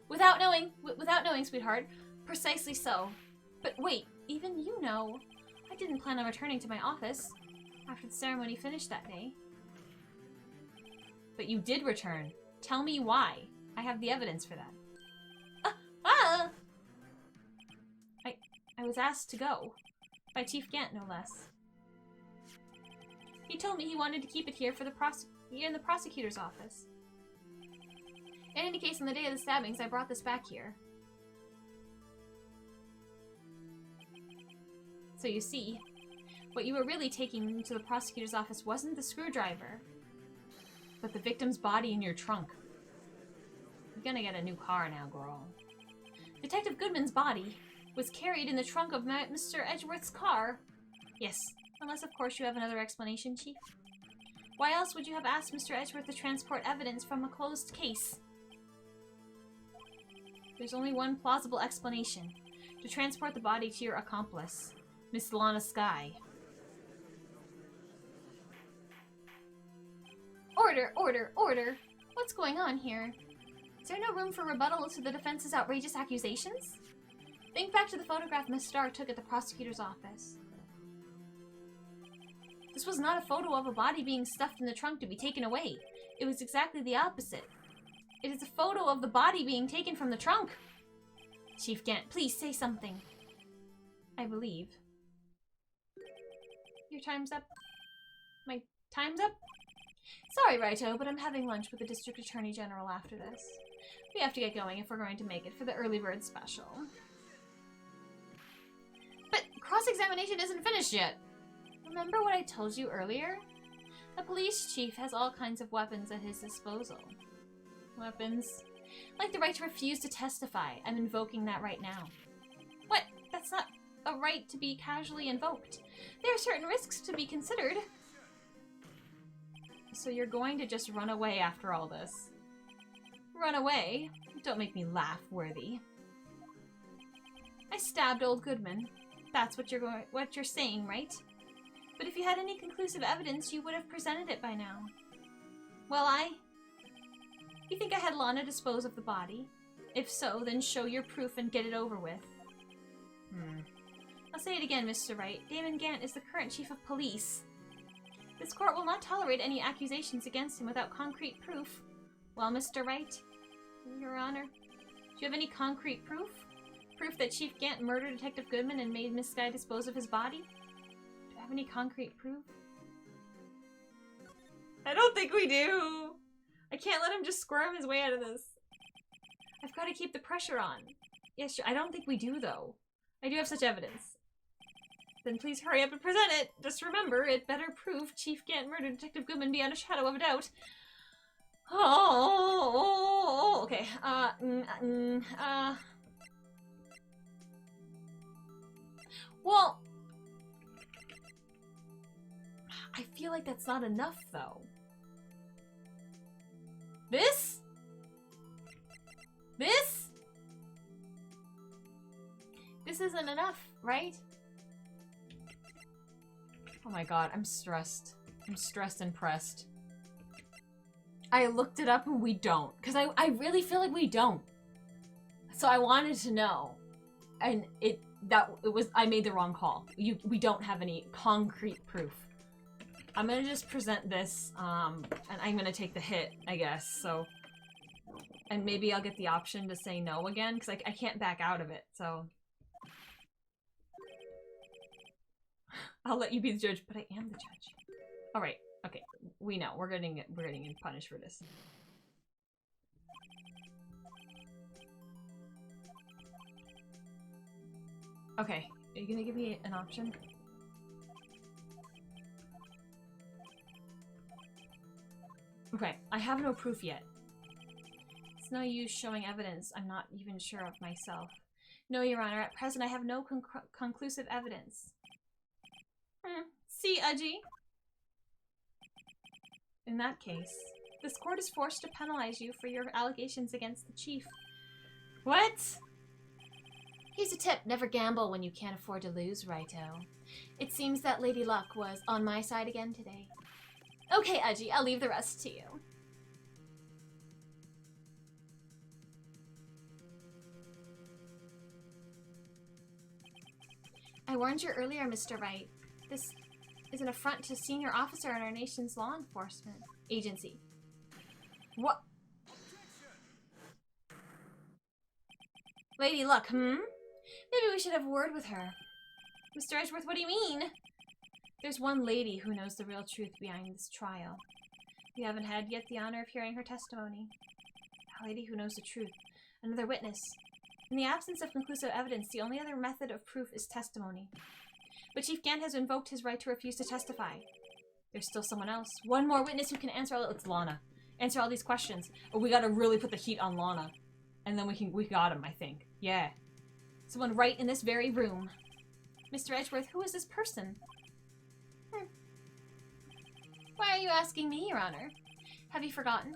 Without knowing, sweetheart. Precisely so. But wait, even you know. I didn't plan on returning to my office after the ceremony finished that day. But you did return. Tell me why. I have the evidence for that. I was asked to go. By Chief Gant, no less. He told me he wanted to keep it here for in the prosecutor's office. In any case, on the day of the stabbings, I brought this back here. So you see, what you were really taking to the prosecutor's office wasn't the screwdriver, but the victim's body in your trunk. You're gonna get a new car now, girl. Detective Goodman's body was carried in the trunk of Mr. Edgeworth's car. Yes, unless of course you have another explanation, Chief. Why else would you have asked Mr. Edgeworth to transport evidence from a closed case? There's only one plausible explanation. To transport the body to your accomplice, Miss Lana Skye. Order, order, order! What's going on here? Is there no room for rebuttal to the defense's outrageous accusations? Think back to the photograph Miss Starr took at the prosecutor's office. This was not a photo of a body being stuffed in the trunk to be taken away. It was exactly the opposite. It is a photo of the body being taken from the trunk. Chief Gant, please say something. I believe. Your time's up. My time's up? Sorry, Righto, but I'm having lunch with the District Attorney General after this. We have to get going if we're going to make it for the early bird special. But cross-examination isn't finished yet. Remember what I told you earlier? The police chief has all kinds of weapons at his disposal. Weapons? Like the right to refuse to testify. I'm invoking that right now. What? That's not a right to be casually invoked. There are certain risks to be considered. So you're going to just run away after all this. Run away? Don't make me laugh, Worthy. I stabbed old Goodman. That's what you're saying, right? But if you had any conclusive evidence, you would have presented it by now. Well, You think I had Lana dispose of the body? If so, then show your proof and get it over with. I'll say it again, Mr. Wright. Damon Gant is the current chief of police. This court will not tolerate any accusations against him without concrete proof. Well, Mr. Wright, Your Honor, do you have any concrete proof? Proof that Chief Gant murdered Detective Goodman and made Miss Skye dispose of his body? Do I have any concrete proof? I don't think we do. I can't let him just squirm his way out of this. I've got to keep the pressure on. Yes, sure. I don't think we do, though. I do have such evidence. Then please hurry up and present it. Just remember, it better prove Chief Gant murdered Detective Goodman beyond a shadow of a doubt. Okay. Well, I feel like that's not enough, though. This? This isn't enough, right? Oh my god, I'm stressed. I'm stressed and pressed. I looked it up and we don't. Because I really feel like we don't. So I wanted to know. And I made the wrong call. We don't have any concrete proof. I'm gonna just present this, and I'm gonna take the hit, I guess, so. And maybe I'll get the option to say no again, because I can't back out of it, so. I'll let you be the judge, but I am the judge. Alright, okay, we know, we're getting punished for this. Okay, are you gonna give me an option? Okay, I have no proof yet. It's no use showing evidence I'm not even sure of myself. No, Your Honor, at present I have no conclusive evidence. See, Udgy? In that case, this court is forced to penalize you for your allegations against the chief. What? Here's a tip. Never gamble when you can't afford to lose, Righto. It seems that Lady Luck was on my side again today. Okay, Udgy, I'll leave the rest to you. I warned you earlier, Mr. Wright. This is an affront to a senior officer in our nation's law enforcement agency. What? Lady Luck, Maybe we should have a word with her. Mr. Edgeworth, what do you mean? There's one lady who knows the real truth behind this trial. We haven't had yet the honor of hearing her testimony. A lady who knows the truth. Another witness. In the absence of conclusive evidence, the only other method of proof is testimony. But Chief Gant has invoked his right to refuse to testify. There's still someone else. One more witness who can answer all— it's Lana. Answer all these questions. But we gotta really put the heat on Lana. And then we got him, I think. Yeah. Someone right in this very room. Mr. Edgeworth, who is this person? Why are you asking me, Your Honor? Have you forgotten?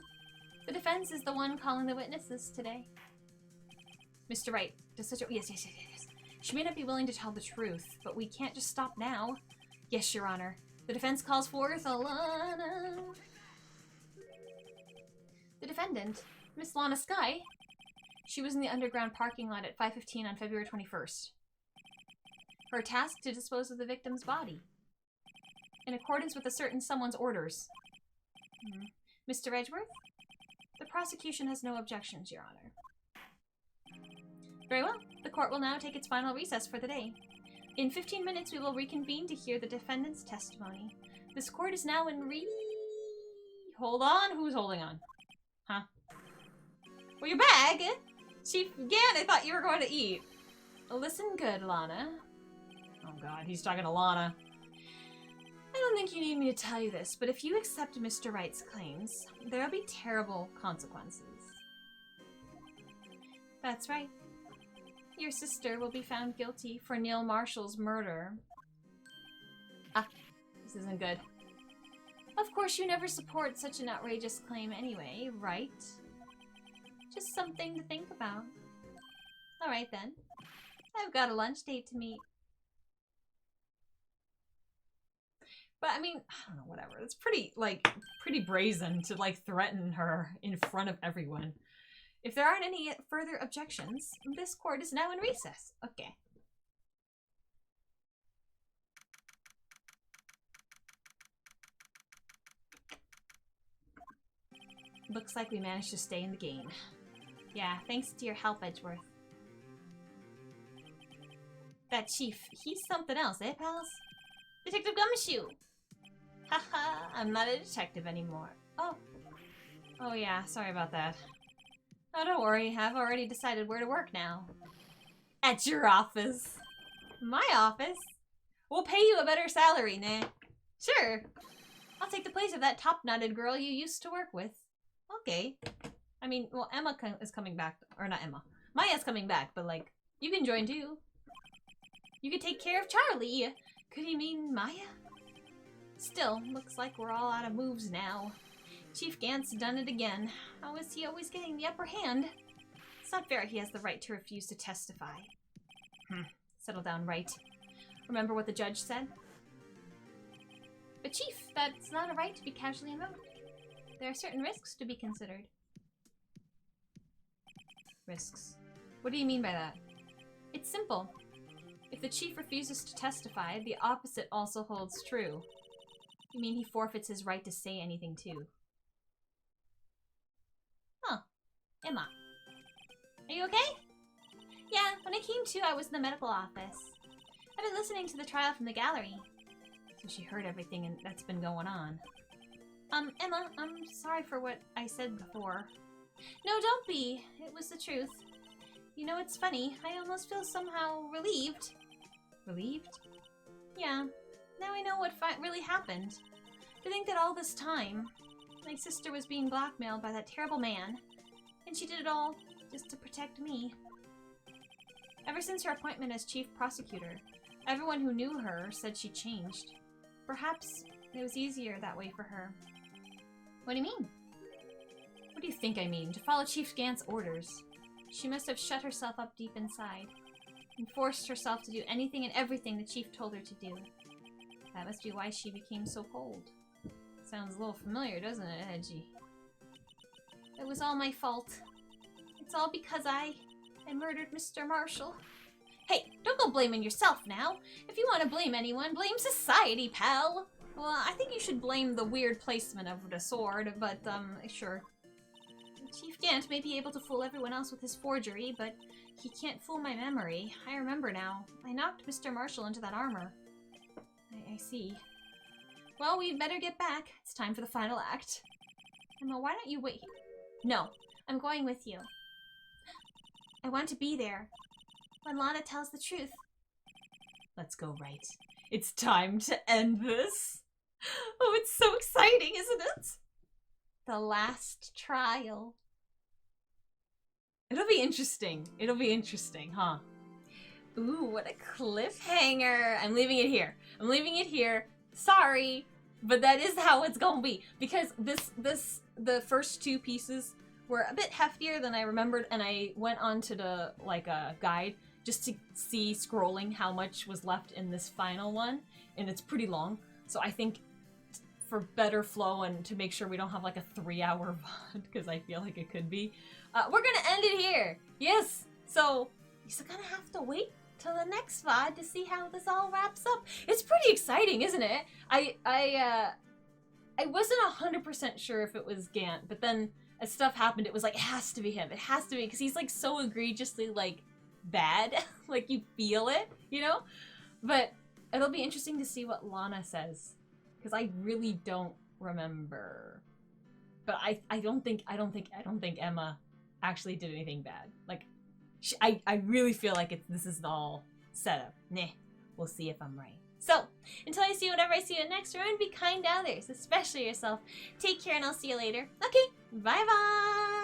The defense is the one calling the witnesses today. Mr. Wright, does such a— Yes. She may not be willing to tell the truth, but we can't just stop now. Yes, Your Honor. The defense calls forth Lana. The defendant, Miss Lana Skye. She was in the underground parking lot at 5:15 on February 21st. Her task to dispose of the victim's body. In accordance with a certain someone's orders. Mr. Edgeworth? The prosecution has no objections, Your Honor. Very well. The court will now take its final recess for the day. In 15 minutes, we will reconvene to hear the defendant's testimony. This court is now in Hold on? Who's holding on? Huh? Well, you're back! Chief Gant, I thought you were going to eat. Listen good, Lana. Oh god, he's talking to Lana. I don't think you need me to tell you this, but if you accept Mr. Wright's claims, there will be terrible consequences. That's right. Your sister will be found guilty for Neil Marshall's murder. Ah, this isn't good. Of course, you never support such an outrageous claim anyway, right? Just something to think about. Alright then. I've got a lunch date to meet. But I mean, I don't know, whatever. It's pretty brazen to, like, threaten her in front of everyone. If there aren't any further objections, this court is now in recess. Okay. Looks like we managed to stay in the game. Yeah, thanks to your help, Edgeworth. That chief, he's something else, eh, pals? Detective Gumshoe! Haha, I'm not a detective anymore. Oh. Oh yeah, sorry about that. Oh, don't worry, I've already decided where to work now. At your office. My office? We'll pay you a better salary, nah. Sure. I'll take the place of that top-knotted girl you used to work with. Okay. I mean, well, Emma is coming back. Or not Emma. Maya's coming back, but, like, you can join too. You could take care of Charlie. Could he mean Maya? Still, looks like we're all out of moves now. Chief Gant's done it again. How is he always getting the upper hand? It's not fair he has the right to refuse to testify. Settle down, Wright. Remember what the judge said? But Chief, that's not a right to be casually invoked. There are certain risks to be considered. Risks? What do you mean by that? It's simple. If the chief refuses to testify, the opposite also holds true. You mean he forfeits his right to say anything too? Huh. Emma. Are you okay? Yeah, when I came to, I was in the medical office. I've been listening to the trial from the gallery. So she heard everything that's been going on. Emma, I'm sorry for what I said before. No, don't be. It was the truth. You know, it's funny. I almost feel somehow relieved. Relieved? Yeah. Now I know what really happened. To think that all this time, my sister was being blackmailed by that terrible man, and she did it all just to protect me. Ever since her appointment as chief prosecutor, everyone who knew her said she changed. Perhaps it was easier that way for her. What do you mean? What do you think I mean? To follow Chief Gant's orders. She must have shut herself up deep inside, and forced herself to do anything and everything the chief told her to do. That must be why she became so cold. Sounds a little familiar, doesn't it, Edgy? It was all my fault. It's all because I murdered Mr. Marshall. Hey, don't go blaming yourself now. If you want to blame anyone, blame society, pal. Well, I think you should blame the weird placement of the sword, but, sure. Chief Gant may be able to fool everyone else with his forgery, but he can't fool my memory. I remember now. I knocked Mr. Marshall into that armor. I see. Well, we'd better get back. It's time for the final act. Emma, why don't you wait? No, I'm going with you. I want to be there when Lana tells the truth. Let's go, Wright. It's time to end this. Oh, it's so exciting, isn't it? The last trial. It'll be interesting. It'll be interesting, huh? Ooh, what a cliffhanger. I'm leaving it here. I'm leaving it here. Sorry, but that is how it's gonna be. Because the first two pieces were a bit heftier than I remembered, and I went onto the, like, a guide just to see, scrolling, how much was left in this final one, and it's pretty long. So I think for better flow and to make sure we don't have like a 3-hour VOD, because I feel like it could be, we're gonna end it here. Yes, so you're gonna have to wait till the next VOD to see how this all wraps up. It's pretty exciting, isn't it? I wasn't 100% sure if it was Gant, but then as stuff happened, it was like, it has to be him. It has to be, because he's like so egregiously like bad. Like you feel it, you know? But it'll be interesting to see what Lana says, because I really don't remember. But I don't think Emma actually did anything bad. Like, I really feel like this is all set up. Nah, we'll see if I'm right. So, until I see you whenever I see you next, remember to be kind to others, especially yourself. Take care and I'll see you later. Okay, bye-bye!